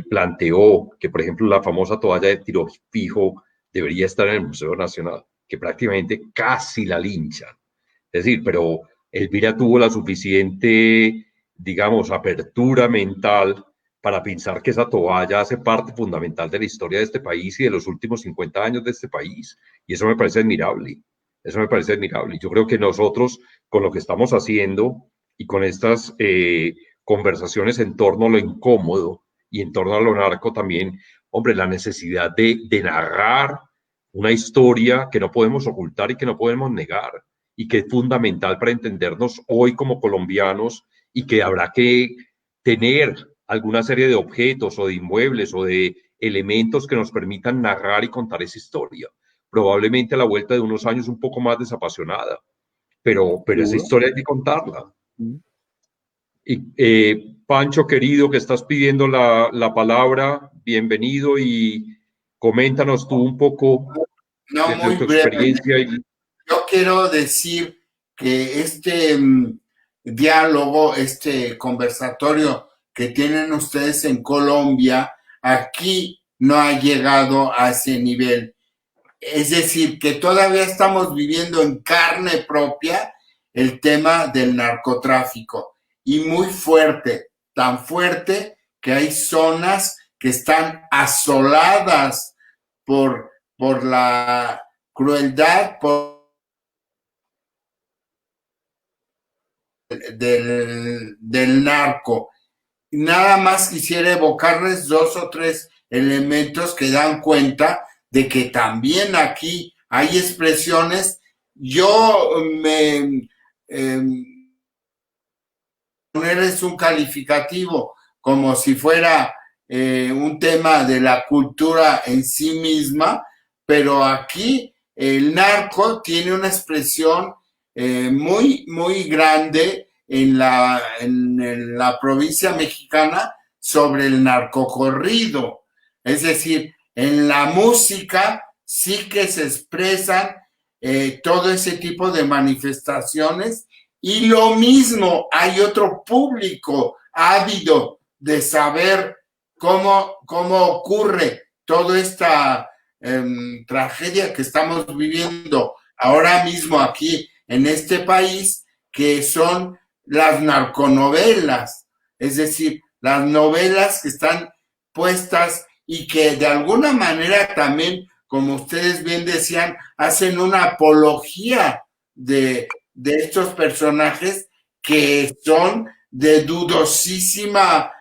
planteó que, por ejemplo, la famosa toalla de tiro fijo debería estar en el Museo Nacional, que prácticamente casi la linchan. Es decir, pero Elvira tuvo la suficiente, digamos, apertura mental para pensar que esa toalla hace parte fundamental de la historia de este país y de los últimos 50 años de este país. Y eso me parece admirable. Eso me parece admirable. Yo creo que nosotros, con lo que estamos haciendo y con estas conversaciones en torno a lo incómodo y en torno a lo narco también, hombre, la necesidad de narrar una historia que no podemos ocultar y que no podemos negar y que es fundamental para entendernos hoy como colombianos y que habrá que tener alguna serie de objetos o de inmuebles o de elementos que nos permitan narrar y contar esa historia. Probablemente a la vuelta de unos años un poco más desapasionada, pero esa historia hay que contarla. Y Pancho, querido, que estás pidiendo la palabra, bienvenido y coméntanos tú un poco de tu experiencia. Yo quiero decir que este diálogo, este conversatorio que tienen ustedes en Colombia, aquí no ha llegado a ese nivel. Es decir, que todavía estamos viviendo en carne propia el tema del narcotráfico y muy fuerte, tan fuerte que hay zonas que están asoladas por la crueldad del narco. Nada más quisiera evocarles 2 o 3 elementos que dan cuenta de que también aquí hay expresiones. Yo ponerles un calificativo como si fuera un tema de la cultura en sí misma, pero aquí el narco tiene una expresión muy, muy grande en la provincia mexicana sobre el narcocorrido. Es decir, en la música sí que se expresan todo ese tipo de manifestaciones y lo mismo, hay otro público ávido de saber cómo ocurre toda esta tragedia que estamos viviendo ahora mismo aquí en este país, que son las narconovelas, es decir, las novelas que están puestas y que de alguna manera también, como ustedes bien decían, hacen una apología de estos personajes que son de dudosísima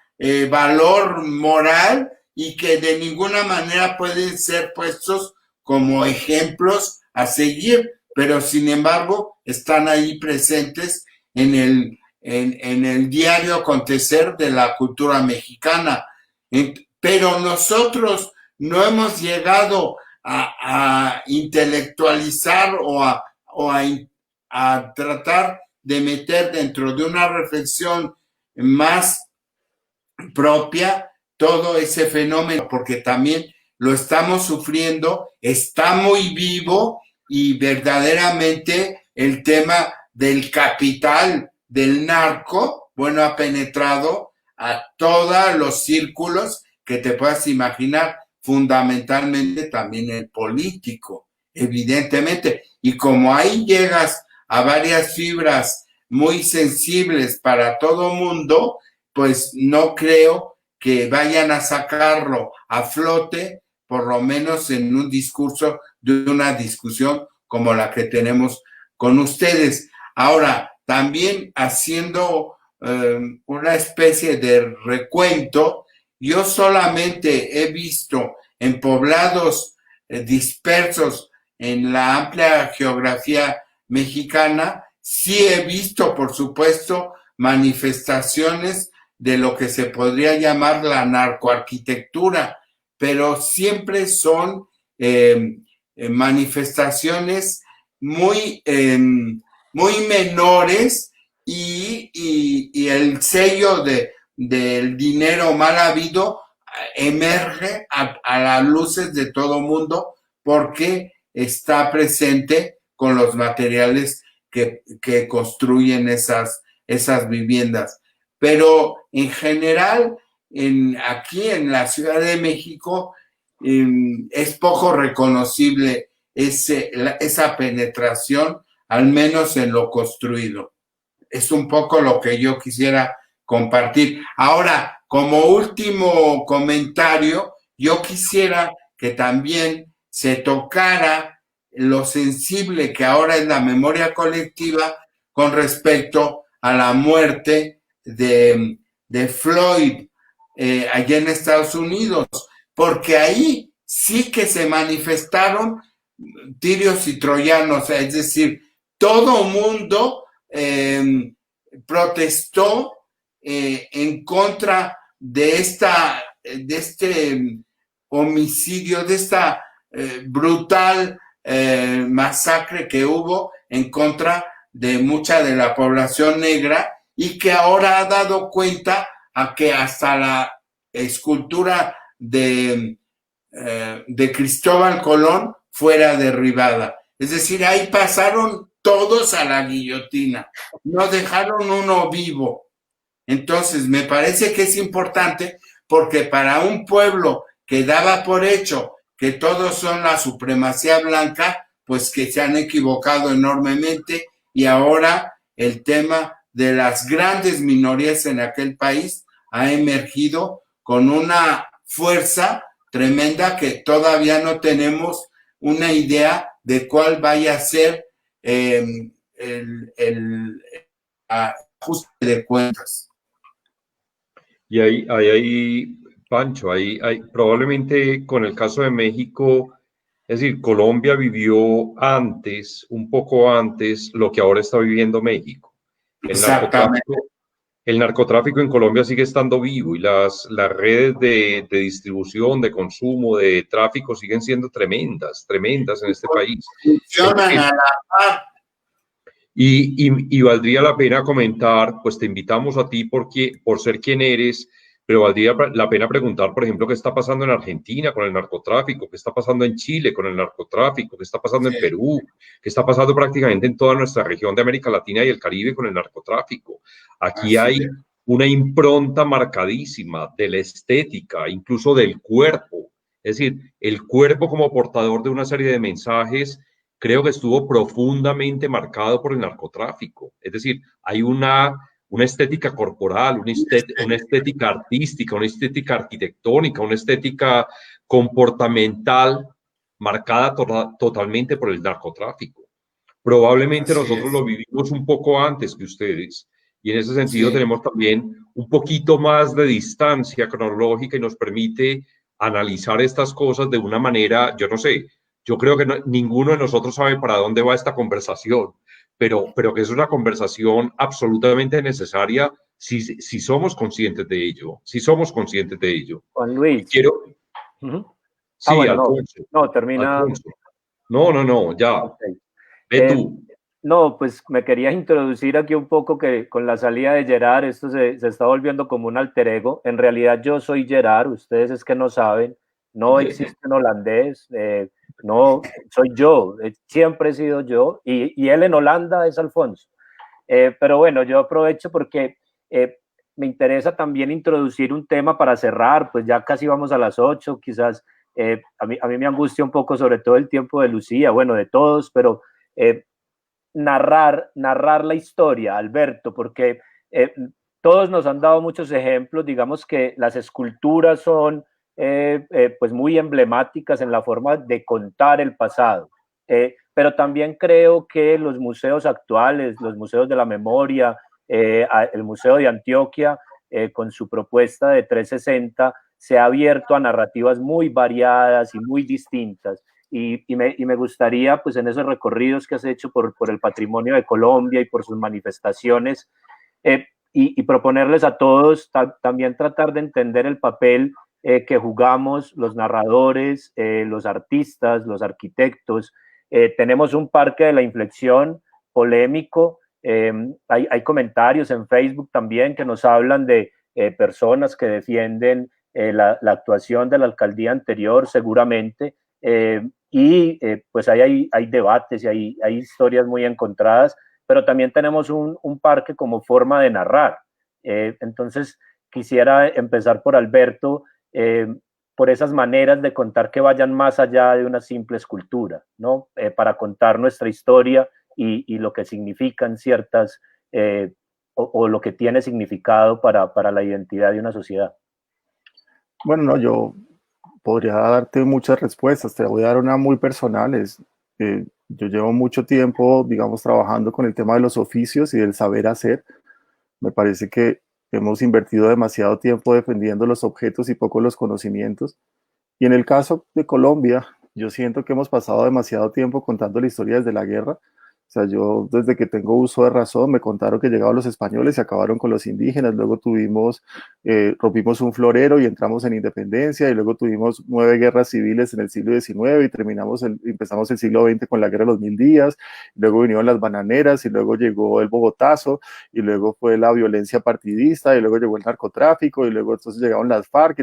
valor moral y que de ninguna manera pueden ser puestos como ejemplos a seguir, pero sin embargo están ahí presentes en el diario acontecer de la cultura mexicana. Pero nosotros no hemos llegado a intelectualizar o a tratar de meter dentro de una reflexión más propia todo ese fenómeno, porque también lo estamos sufriendo, está muy vivo y verdaderamente el tema del capital del narco, bueno, ha penetrado a todos los círculos que te puedas imaginar, fundamentalmente también el político. evidentemente. Y como ahí llegas a varias fibras muy sensibles para todo mundo, pues no creo que vayan a sacarlo a flote, por lo menos en un discurso de una discusión como la que tenemos con ustedes. Ahora, también haciendo una especie de recuento, yo solamente he visto en poblados dispersos en la amplia geografía mexicana, sí he visto, por supuesto, manifestaciones de lo que se podría llamar la narcoarquitectura, pero siempre son manifestaciones muy, muy menores y el sello del dinero mal habido emerge a las luces de todo mundo porque está presente con los materiales que construyen esas viviendas. Pero en general, aquí en la Ciudad de México, es poco reconocible esa penetración, al menos en lo construido. Es un poco lo que yo quisiera compartir. Ahora, como último comentario, yo quisiera que también se tocara lo sensible que ahora es la memoria colectiva con respecto a la muerte de Floyd allá en Estados Unidos, porque ahí sí que se manifestaron tirios y troyanos, es decir, todo mundo protestó en contra de este homicidio, de esta brutal masacre que hubo en contra de mucha de la población negra y que ahora ha dado cuenta a que hasta la escultura de Cristóbal Colón fuera derribada. Es decir, ahí pasaron todos a la guillotina, no dejaron uno vivo. Entonces, me parece que es importante porque para un pueblo que daba por hecho que todos son la supremacía blanca, pues que se han equivocado enormemente y ahora el tema de las grandes minorías en aquel país ha emergido con una fuerza tremenda que todavía no tenemos una idea de cuál vaya a ser el ajuste de cuentas. Y ahí, Pancho, probablemente con el caso de México, es decir, Colombia vivió antes, un poco antes, lo que ahora está viviendo México. El narcotráfico en Colombia sigue estando vivo y las redes de distribución, de consumo, de tráfico siguen siendo tremendas en este país. Funcionan a la par. Y valdría la pena comentar, pues te invitamos a ti por ser quien eres, pero valdría la pena preguntar, por ejemplo, qué está pasando en Argentina con el narcotráfico, qué está pasando en Chile con el narcotráfico, qué está pasando en Perú, qué está pasando prácticamente en toda nuestra región de América Latina y el Caribe con el narcotráfico. Aquí hay una impronta marcadísima de la estética, incluso del cuerpo. Es decir, el cuerpo como portador de una serie de mensajes creo que estuvo profundamente marcado por el narcotráfico. Es decir, hay una estética corporal, una estética artística, una estética arquitectónica, una estética comportamental marcada totalmente por el narcotráfico. Probablemente nosotros lo vivimos un poco antes que ustedes y en ese sentido tenemos también un poquito más de distancia cronológica y nos permite analizar estas cosas de una manera, yo no sé, yo creo que ninguno de nosotros sabe para dónde va esta conversación, pero que es una conversación absolutamente necesaria si somos conscientes de ello, Juan Luis. Sí, bueno, Alfonso. No, termina. Alfonso. No, ya. Okay. Ve tú. No, pues me quería introducir aquí un poco que con la salida de Gerard esto se está volviendo como un alter ego. En realidad yo soy Gerard, ustedes es que no saben, no existe un holandés, no, soy yo, siempre he sido yo y él en Holanda es Alfonso. Pero bueno, yo aprovecho porque me interesa también introducir un tema para cerrar, pues ya casi vamos a las 8, quizás a mí me angustia un poco sobre todo el tiempo de Lucía, bueno, de todos, pero narrar la historia, Alberto, porque todos nos han dado muchos ejemplos, digamos que las esculturas son pues muy emblemáticas en la forma de contar el pasado, pero también creo que los museos actuales, los museos de la memoria, el Museo de Antioquia, con su propuesta de 360, se ha abierto a narrativas muy variadas y muy distintas. Y me gustaría, pues en esos recorridos que has hecho por el patrimonio de Colombia y por sus manifestaciones, y proponerles a todos también tratar de entender el papel que jugamos los narradores, los artistas, los arquitectos. Tenemos un parque de la inflexión polémico. Hay comentarios en Facebook también que nos hablan de personas que defienden la actuación de la alcaldía anterior, seguramente. Pues hay debates y hay historias muy encontradas, pero también tenemos un parque como forma de narrar. Entonces, quisiera empezar por Alberto, por esas maneras de contar que vayan más allá de una simple escultura, ¿no? Para contar nuestra historia y lo que significan ciertas, o lo que tiene significado para la identidad de una sociedad. Bueno, no, yo podría darte muchas respuestas, te voy a dar una muy personal. Yo llevo mucho tiempo, digamos, trabajando con el tema de los oficios y del saber hacer. Me parece que hemos invertido demasiado tiempo defendiendo los objetos y poco los conocimientos. Y en el caso de Colombia, yo siento que hemos pasado demasiado tiempo contando la historia desde la guerra. O sea, yo desde que tengo uso de razón me contaron que llegaron los españoles y acabaron con los indígenas, luego rompimos un florero y entramos en independencia, y luego tuvimos 9 guerras civiles en el siglo XIX y empezamos el siglo XX con la guerra de los 1000 días, luego vinieron las bananeras y luego llegó el Bogotazo y luego fue la violencia partidista y luego llegó el narcotráfico y luego entonces llegaron las FARC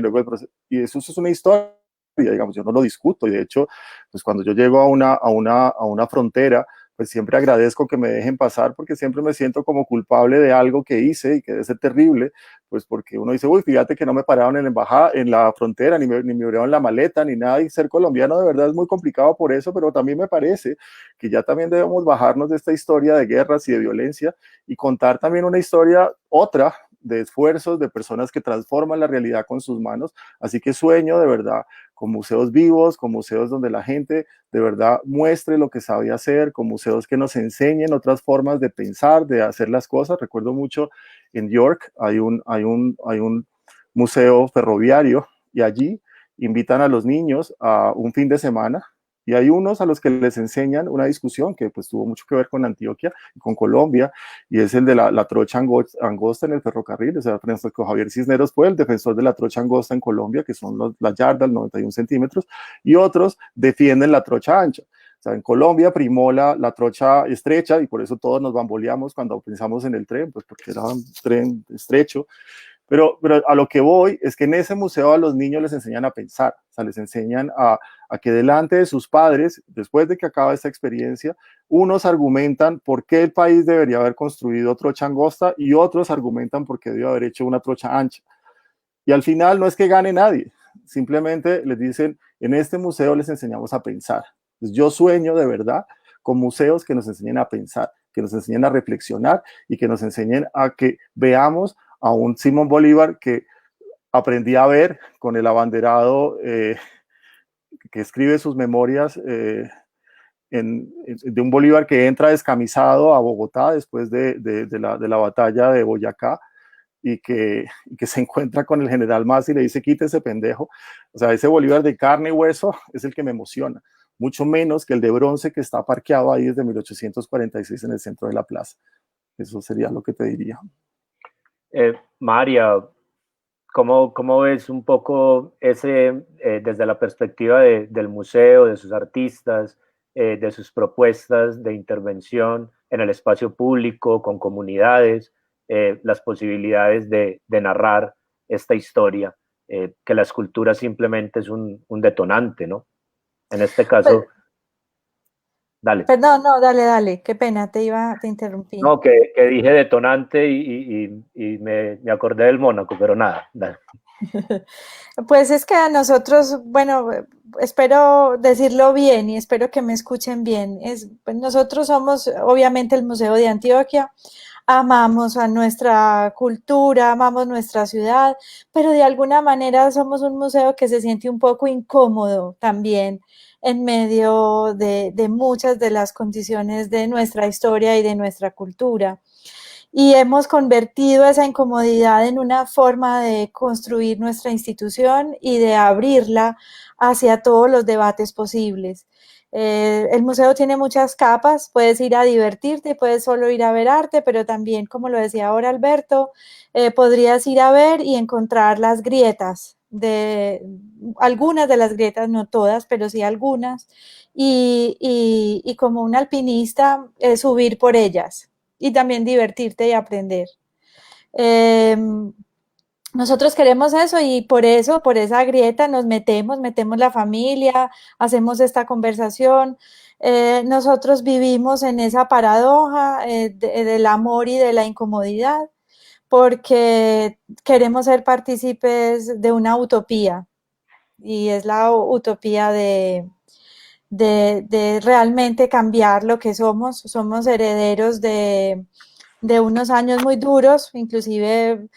y eso es una historia, digamos, yo no lo discuto. Y de hecho, pues cuando yo llego a una frontera, pues siempre agradezco que me dejen pasar, porque siempre me siento como culpable de algo que hice y que debe ser terrible, pues porque uno dice, uy, fíjate que no me pararon en la embajada, en la frontera, ni me abrieron la maleta, ni nada, y ser colombiano de verdad es muy complicado por eso, pero también me parece que ya también debemos bajarnos de esta historia de guerras y de violencia y contar también una historia, otra, de esfuerzos de personas que transforman la realidad con sus manos. Así que sueño de verdad con museos vivos, con museos donde la gente de verdad muestre lo que sabe hacer, con museos que nos enseñen otras formas de pensar, de hacer las cosas. Recuerdo mucho en York hay un museo ferroviario, y allí invitan a los niños a un fin de semana, y hay unos a los que les enseñan una discusión que pues tuvo mucho que ver con Antioquia y con Colombia, y es el de la trocha angosta en el ferrocarril. O sea, Francisco Javier Cisneros fue el defensor de la trocha angosta en Colombia, que son las yardas, 91 centímetros, y otros defienden la trocha ancha. O sea, en Colombia primó la trocha estrecha, y por eso todos nos bamboleamos cuando pensamos en el tren, pues porque era un tren estrecho. Pero a lo que voy es que en ese museo a los niños les enseñan a pensar, o sea, les enseñan a que delante de sus padres, después de que acaba esta experiencia, unos argumentan por qué el país debería haber construido trocha angosta y otros argumentan por qué debió haber hecho una trocha ancha. Y al final no es que gane nadie, simplemente les dicen, en este museo les enseñamos a pensar. Entonces, yo sueño de verdad con museos que nos enseñen a pensar, que nos enseñen a reflexionar y que nos enseñen a que veamos a un Simón Bolívar que aprendí a ver con el abanderado que escribe sus memorias de un Bolívar que entra descamisado a Bogotá después de la batalla de Boyacá, y que se encuentra con el general Mas y le dice, quítese pendejo. O sea, ese Bolívar de carne y hueso es el que me emociona, mucho menos que el de bronce que está parqueado ahí desde 1846 en el centro de la plaza. Eso sería lo que te diría. María, ¿cómo ves un poco desde la perspectiva del museo, de sus artistas, de sus propuestas de intervención en el espacio público, con comunidades, las posibilidades de narrar esta historia, que la escultura simplemente es un detonante, ¿no? En este caso... Dale. Perdón, no, dale, qué pena, te interrumpí. No, que dije detonante y me acordé del Mónaco, pero nada, dale. Pues es que a nosotros, bueno, espero decirlo bien y espero que me escuchen bien. Pues nosotros somos obviamente el Museo de Antioquia, amamos a nuestra cultura, amamos nuestra ciudad, pero de alguna manera somos un museo que se siente un poco incómodo también en medio de muchas de las condiciones de nuestra historia y de nuestra cultura. Y hemos convertido esa incomodidad en una forma de construir nuestra institución y de abrirla hacia todos los debates posibles. El museo tiene muchas capas, puedes ir a divertirte, puedes solo ir a ver arte, pero también, como lo decía ahora Alberto, podrías ir a ver y encontrar las grietas, algunas de las grietas, no todas, pero sí algunas, y como un alpinista, subir por ellas y también divertirte y aprender. Nosotros queremos eso y por eso, por esa grieta nos metemos la familia, hacemos esta conversación. Nosotros vivimos en esa paradoja del amor y de la incomodidad porque queremos ser partícipes de una utopía y es la utopía de realmente cambiar lo que somos. Somos herederos de unos años muy duros, inclusive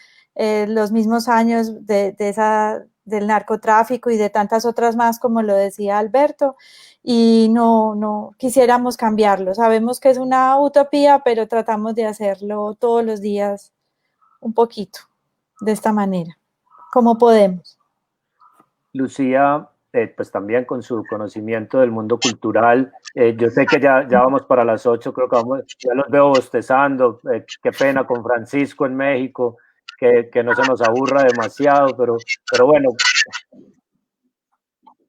los mismos años del narcotráfico y de tantas otras más, como lo decía Alberto, y no quisiéramos cambiarlo. Sabemos que es una utopía, pero tratamos de hacerlo todos los días un poquito, de esta manera, como podemos. Lucía, pues también con su conocimiento del mundo cultural, yo sé que ya vamos para las 8, creo que ya los veo bostezando, qué pena con Francisco en México, que no se nos aburra demasiado, pero bueno.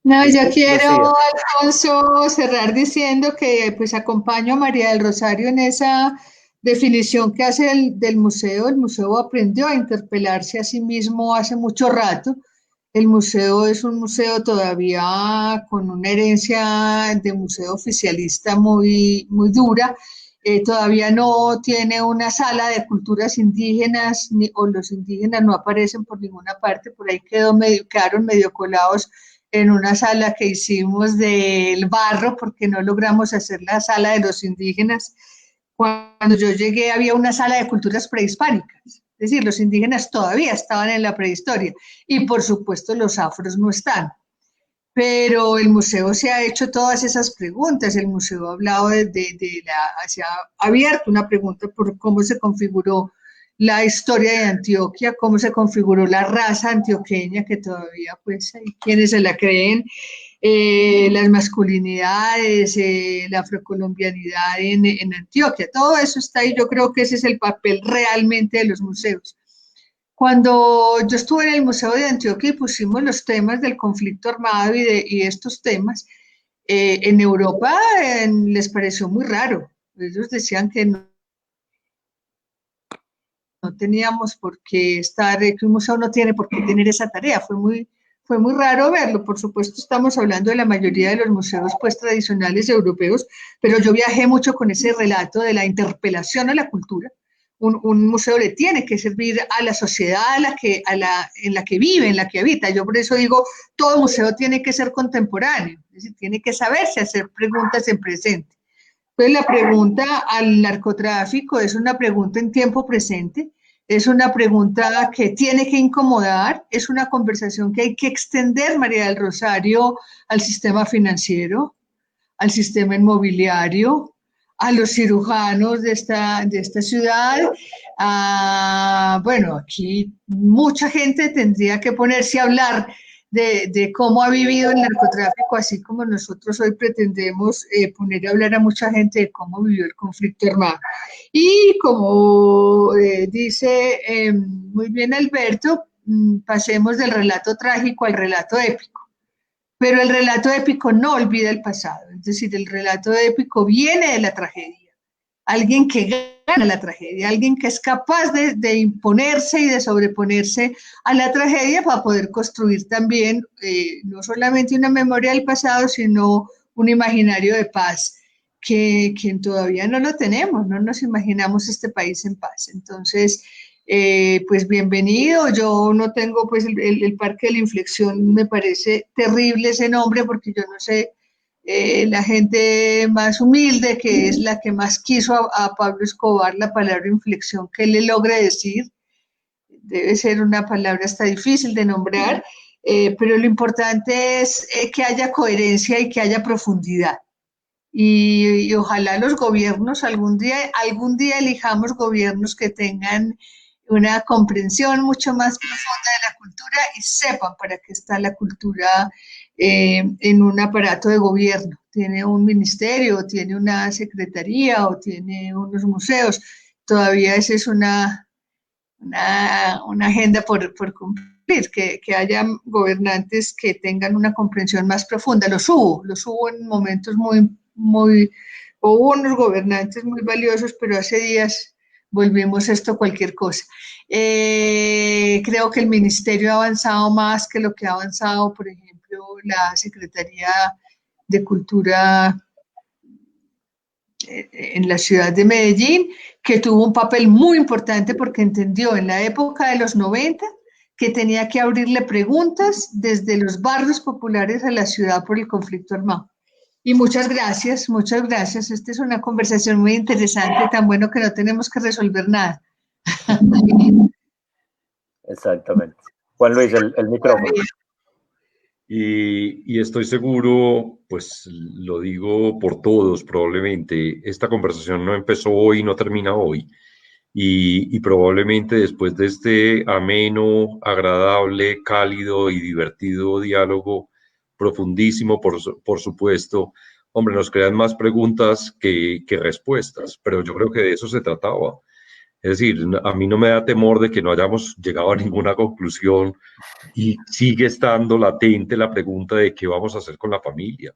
No, yo quiero, Alfonso, cerrar diciendo que pues acompaño a María del Rosario en esa definición que hace del museo. El museo aprendió a interpelarse a sí mismo hace mucho rato. El museo es un museo todavía con una herencia de museo oficialista muy, muy dura. Todavía no tiene una sala de culturas indígenas, o los indígenas no aparecen por ninguna parte, por ahí quedaron medio colados en una sala que hicimos del barro, porque no logramos hacer la sala de los indígenas. Cuando yo llegué había una sala de culturas prehispánicas, es decir, los indígenas todavía estaban en la prehistoria y por supuesto los afros no están. Pero el museo se ha hecho todas esas preguntas, el museo ha hablado se ha abierto una pregunta por cómo se configuró la historia de Antioquia, cómo se configuró la raza antioqueña, que todavía pues hay quienes se la creen, las masculinidades, la afrocolombianidad en Antioquia, todo eso está ahí. Yo creo que ese es el papel realmente de los museos. Cuando yo estuve en el Museo de Antioquia y pusimos los temas del conflicto armado y estos temas, en Europa les pareció muy raro. Ellos decían que no teníamos por qué estar, que un museo no tiene por qué tener esa tarea. Fue muy raro verlo. Por supuesto, estamos hablando de la mayoría de los museos pues tradicionales europeos, pero yo viajé mucho con ese relato de la interpelación a la cultura. Un museo le tiene que servir a la sociedad en la que vive, en la que habita. Yo por eso digo, todo museo tiene que ser contemporáneo, es decir, tiene que saberse hacer preguntas en presente. Entonces, la pregunta al narcotráfico es una pregunta en tiempo presente, es una pregunta que tiene que incomodar, es una conversación que hay que extender, María del Rosario, al sistema financiero, al sistema inmobiliario, a los cirujanos de esta ciudad. Bueno, aquí mucha gente tendría que ponerse a hablar de cómo ha vivido el narcotráfico, así como nosotros hoy pretendemos poner a hablar a mucha gente de cómo vivió el conflicto armado. Y como dice muy bien Alberto, pasemos del relato trágico al relato épico. Pero el relato épico no olvida el pasado, es decir, el relato épico viene de la tragedia. Alguien que gana la tragedia, alguien que es capaz de imponerse y de sobreponerse a la tragedia para poder construir también no solamente una memoria del pasado, sino un imaginario de paz que todavía no lo tenemos, no nos imaginamos este país en paz. Entonces, pues bienvenido. Yo no tengo, pues el Parque de la Inflexión me parece terrible ese nombre porque yo no sé, la gente más humilde, que es la que más quiso a Pablo Escobar la palabra inflexión que él le logre decir, debe ser una palabra hasta difícil de nombrar, pero lo importante es que haya coherencia y que haya profundidad. Y ojalá los gobiernos algún día elijamos gobiernos que tengan una comprensión mucho más profunda de la cultura y sepan para qué está la cultura en un aparato de gobierno. Tiene un ministerio, tiene una secretaría o tiene unos museos. Todavía esa es una agenda por cumplir, que haya gobernantes que tengan una comprensión más profunda. Los hubo en momentos hubo unos gobernantes muy valiosos, pero hace días volvimos esto cualquier cosa. Creo que el ministerio ha avanzado más que lo que ha avanzado, por ejemplo, la Secretaría de Cultura en la ciudad de Medellín, que tuvo un papel muy importante porque entendió en la época de los 90 que tenía que abrirle preguntas desde los barrios populares a la ciudad por el conflicto armado. Y muchas gracias, muchas gracias. Esta es una conversación muy interesante, tan bueno que no tenemos que resolver nada. Exactamente. Juan Luis, el micrófono. Y estoy seguro, pues lo digo por todos probablemente, esta conversación no empezó hoy, no termina hoy. Y probablemente después de este ameno, agradable, cálido y divertido diálogo, profundísimo, por supuesto, hombre, nos crean más preguntas que respuestas, pero yo creo que de eso se trataba. Es decir, a mí no me da temor de que no hayamos llegado a ninguna conclusión y sigue estando latente la pregunta de qué vamos a hacer con la familia.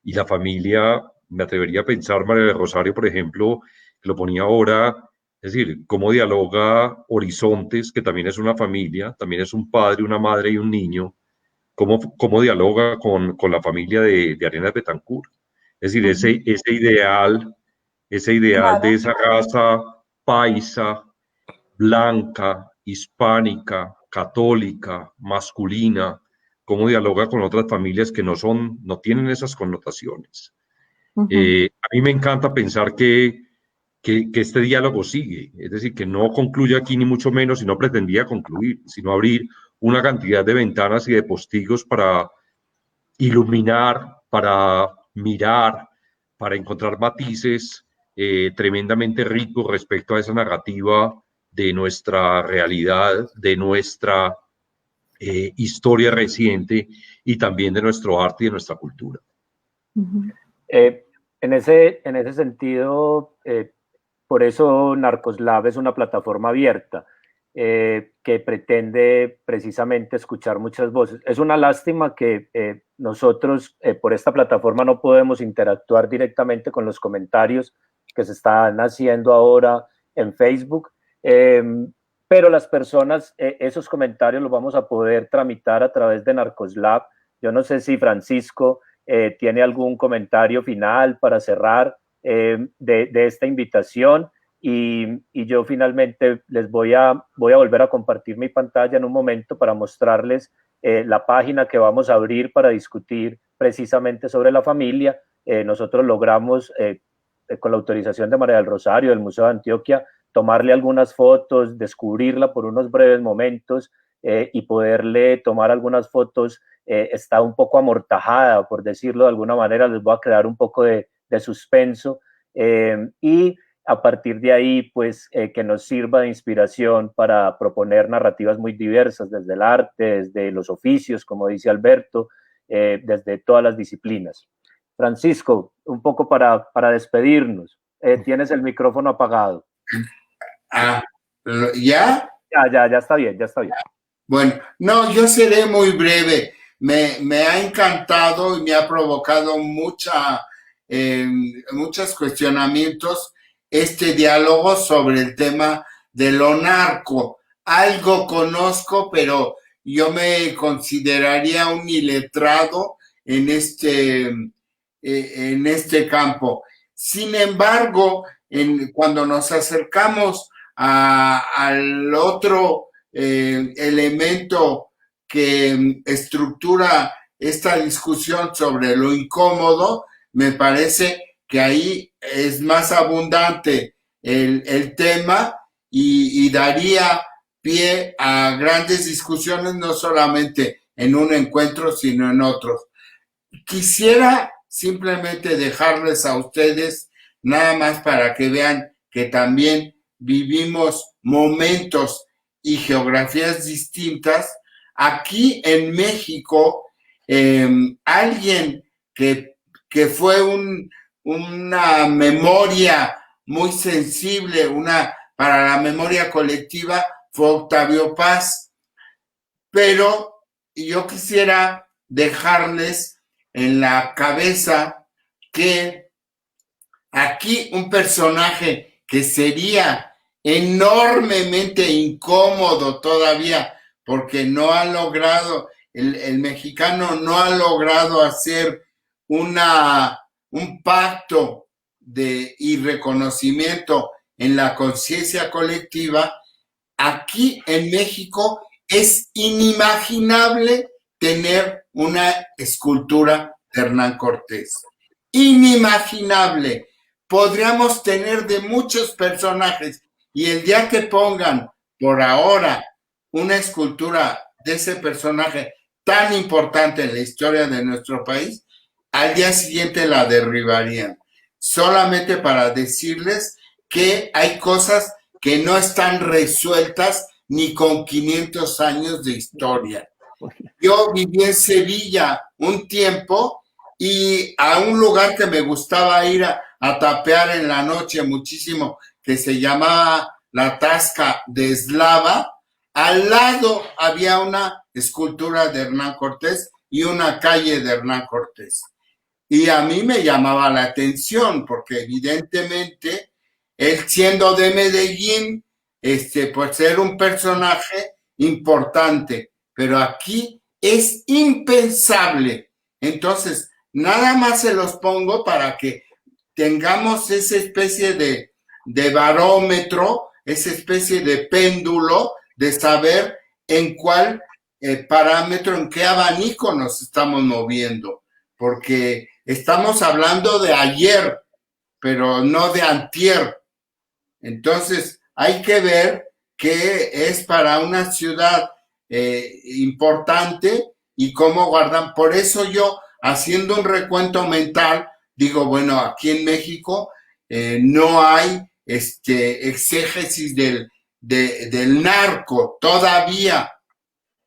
Y la familia, me atrevería a pensar, María del Rosario, por ejemplo, que lo ponía ahora, es decir, cómo dialoga Horizontes, que también es una familia, también es un padre, una madre y un niño, cómo dialoga con la familia de Arenas Betancourt. Es decir, ese ideal de esa raza paisa, blanca, hispánica, católica, masculina, cómo dialoga con otras familias que no tienen esas connotaciones. A mí me encanta pensar que este diálogo sigue, es decir, que no concluye aquí ni mucho menos, y no pretendía concluir, sino abrir una cantidad de ventanas y de postigos para iluminar, para mirar, para encontrar matices tremendamente ricos respecto a esa narrativa de nuestra realidad, de nuestra historia reciente y también de nuestro arte y de nuestra cultura. En ese sentido, por eso Narcoslab es una plataforma abierta que pretende precisamente escuchar muchas voces. Es una lástima que nosotros por esta plataforma no podemos interactuar directamente con los comentarios que se están haciendo ahora en Facebook, pero las personas, esos comentarios los vamos a poder tramitar a través de Narcoslab. Yo no sé si Francisco tiene algún comentario final para cerrar de esta invitación, y yo finalmente les voy a volver a compartir mi pantalla en un momento para mostrarles la página que vamos a abrir para discutir precisamente sobre la familia. Nosotros logramos con la autorización de María del Rosario del Museo de Antioquia tomarle algunas fotos, descubrirla por unos breves momentos y poderle tomar algunas fotos. Está un poco amortajada, por decirlo de alguna manera. Les voy a crear un poco de suspenso y a partir de ahí, pues, que nos sirva de inspiración para proponer narrativas muy diversas, desde el arte, desde los oficios, como dice Alberto, desde todas las disciplinas. Francisco, un poco para despedirnos. Tienes el micrófono apagado. ¿Ya? Ya está bien, ya está bien. Bueno, no, yo seré muy breve. Me ha encantado y me ha provocado muchos cuestionamientos este diálogo sobre el tema de lo narco. Algo conozco, pero yo me consideraría un iletrado en este campo. Sin embargo, cuando nos acercamos al otro elemento que estructura esta discusión sobre lo incómodo, me parece que ahí es más abundante el tema y daría pie a grandes discusiones, no solamente en un encuentro, sino en otros. Quisiera simplemente dejarles a ustedes, nada más para que vean que también vivimos momentos y geografías distintas. Aquí en México, alguien que fue una memoria muy sensible, para la memoria colectiva, fue Octavio Paz. Pero yo quisiera dejarles en la cabeza que aquí un personaje que sería enormemente incómodo todavía, porque no ha logrado, el mexicano no ha logrado hacer un pacto y reconocimiento en la conciencia colectiva. Aquí en México es inimaginable tener una escultura de Hernán Cortés. Inimaginable. Podríamos tener de muchos personajes y el día que pongan por ahora una escultura de ese personaje tan importante en la historia de nuestro país, al día siguiente la derribarían. Solamente para decirles que hay cosas que no están resueltas ni con 500 años de historia. Yo viví en Sevilla un tiempo y a un lugar que me gustaba ir a tapear en la noche muchísimo, que se llamaba la Tasca de Eslava, al lado había una escultura de Hernán Cortés y una calle de Hernán Cortés. Y a mí me llamaba la atención porque evidentemente él, siendo de Medellín, pues era un personaje importante, pero aquí es impensable. Entonces, nada más se los pongo para que tengamos esa especie de barómetro, esa especie de péndulo, de saber en cuál parámetro, en qué abanico nos estamos moviendo, porque estamos hablando de ayer, pero no de antier. Entonces, hay que ver qué es para una ciudad importante y cómo guardan. Por eso yo, haciendo un recuento mental, digo, bueno, aquí en México no hay exégesis del narco todavía.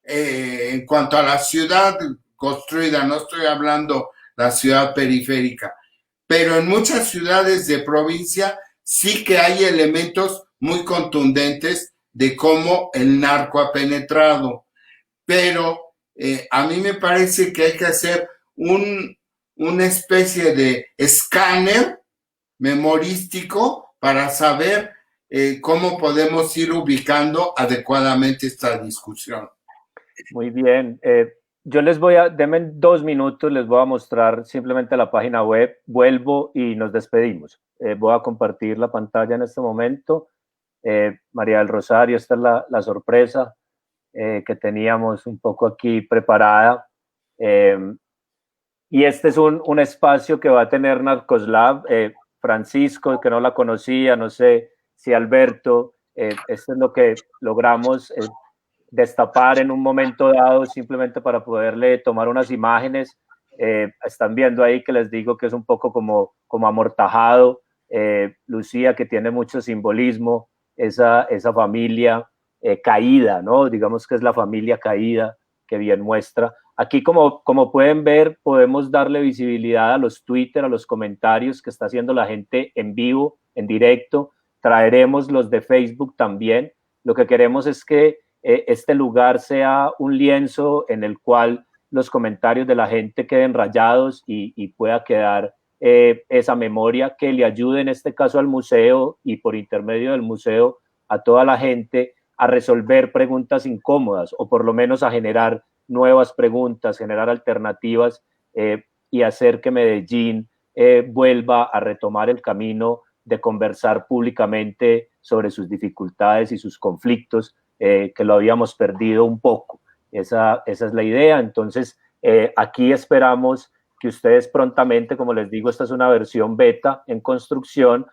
En cuanto a la ciudad construida, no estoy hablando la ciudad periférica, pero en muchas ciudades de provincia sí que hay elementos muy contundentes de cómo el narco ha penetrado. Pero a mí me parece que hay que hacer una especie de escáner memorístico para saber cómo podemos ir ubicando adecuadamente esta discusión. Muy bien. Yo denme 2 minutos, les voy a mostrar simplemente la página web, vuelvo y nos despedimos. Voy a compartir la pantalla en este momento. María del Rosario, esta es la sorpresa que teníamos un poco aquí preparada. Y este es un espacio que va a tener Narcoslab. Francisco, que no la conocía, no sé si Alberto, esto es lo que logramos destapar en un momento dado, simplemente para poderle tomar unas imágenes. Están viendo ahí que les digo que es un poco como amortajado. Lucía, que tiene mucho simbolismo, esa familia caída, ¿no? Digamos que es la familia caída que bien muestra. Aquí, como pueden ver, podemos darle visibilidad a los Twitter, a los comentarios que está haciendo la gente en vivo, en directo. Traeremos los de Facebook también. Lo que queremos es que este lugar sea un lienzo en el cual los comentarios de la gente queden rayados y pueda quedar esa memoria que le ayude en este caso al museo y por intermedio del museo a toda la gente a resolver preguntas incómodas o por lo menos a generar nuevas preguntas, generar alternativas y hacer que Medellín vuelva a retomar el camino de conversar públicamente sobre sus dificultades y sus conflictos, que lo habíamos perdido un poco. Esa es la idea. Entonces, aquí esperamos que ustedes prontamente, como les digo, esta es una versión beta en construcción,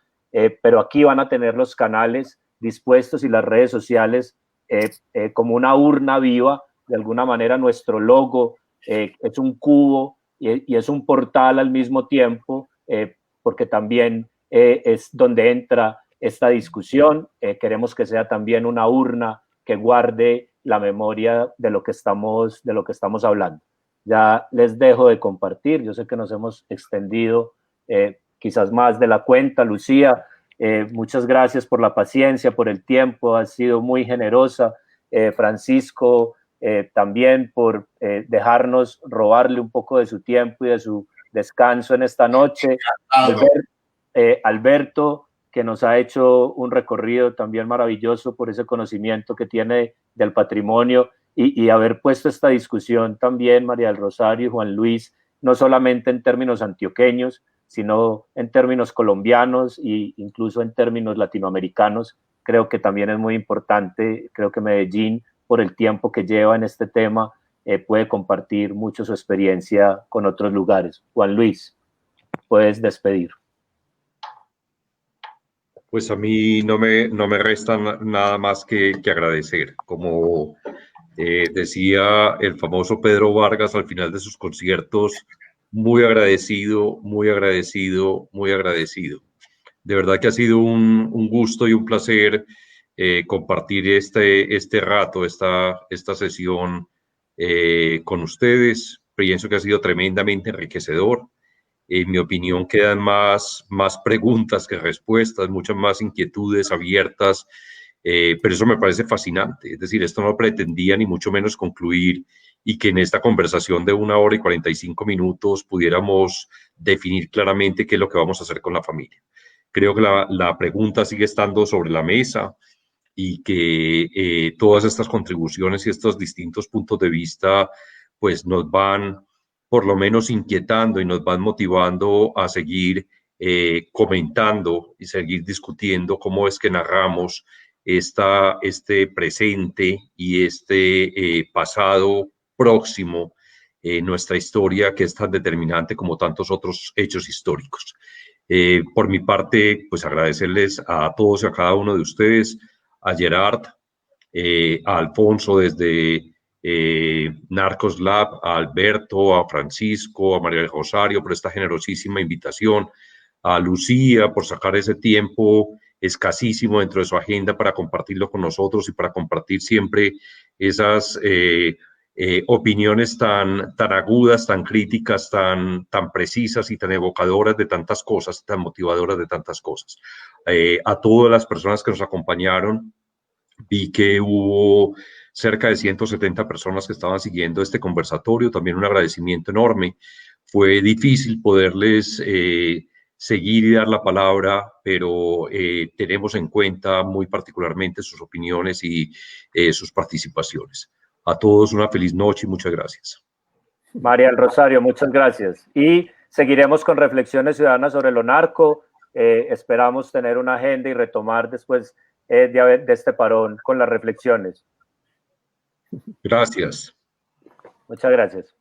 pero aquí van a tener los canales dispuestos y las redes sociales como una urna viva. De alguna manera nuestro logo es un cubo y es un portal al mismo tiempo, porque también es donde entra esta discusión. Queremos que sea también una urna que guarde la memoria de lo que estamos hablando. Ya les dejo de compartir. Yo sé que nos hemos extendido quizás más de la cuenta. Lucía, muchas gracias por la paciencia, por el tiempo. Has sido muy generosa. Francisco, también por dejarnos robarle un poco de su tiempo y de su descanso en esta noche. Alberto, que nos ha hecho un recorrido también maravilloso por ese conocimiento que tiene del patrimonio y haber puesto esta discusión también, María del Rosario y Juan Luis, no solamente en términos antioqueños, sino en términos colombianos e incluso en términos latinoamericanos. Creo que también es muy importante. Creo que Medellín, por el tiempo que lleva en este tema, puede compartir mucho su experiencia con otros lugares. Juan Luis, puedes despedir. Pues a mí no me resta nada más que agradecer. Como decía el famoso Pedro Vargas al final de sus conciertos, muy agradecido, muy agradecido, muy agradecido. De verdad que ha sido un gusto y un placer compartir este rato, esta sesión con ustedes. Pienso que ha sido tremendamente enriquecedor. En mi opinión, quedan más preguntas que respuestas, muchas más inquietudes abiertas, pero eso me parece fascinante. Es decir, esto no pretendía ni mucho menos concluir y que en esta conversación de 1 hora y 45 minutos pudiéramos definir claramente qué es lo que vamos a hacer con la familia. Creo que la pregunta sigue estando sobre la mesa y que todas estas contribuciones y estos distintos puntos de vista pues nos van por lo menos inquietando y nos van motivando a seguir comentando y seguir discutiendo cómo es que narramos este presente y este pasado próximo en nuestra historia, que es tan determinante como tantos otros hechos históricos. Por mi parte, pues agradecerles a todos y a cada uno de ustedes, a Gerard, a Alfonso desde Narcos Lab, a Alberto, a Francisco, a María del Rosario por esta generosísima invitación, a Lucía por sacar ese tiempo escasísimo dentro de su agenda para compartirlo con nosotros y para compartir siempre esas opiniones tan agudas, tan críticas, tan precisas y tan evocadoras de tantas cosas, tan motivadoras de tantas cosas. A todas las personas que nos acompañaron, vi que hubo cerca de 170 personas que estaban siguiendo este conversatorio, también un agradecimiento enorme. Fue difícil poderles seguir y dar la palabra, pero tenemos en cuenta muy particularmente sus opiniones y sus participaciones. A todos una feliz noche y muchas gracias. María del Rosario, muchas gracias. Y seguiremos con reflexiones ciudadanas sobre lo narco. Esperamos tener una agenda y retomar después de este parón con las reflexiones. Gracias. Muchas gracias.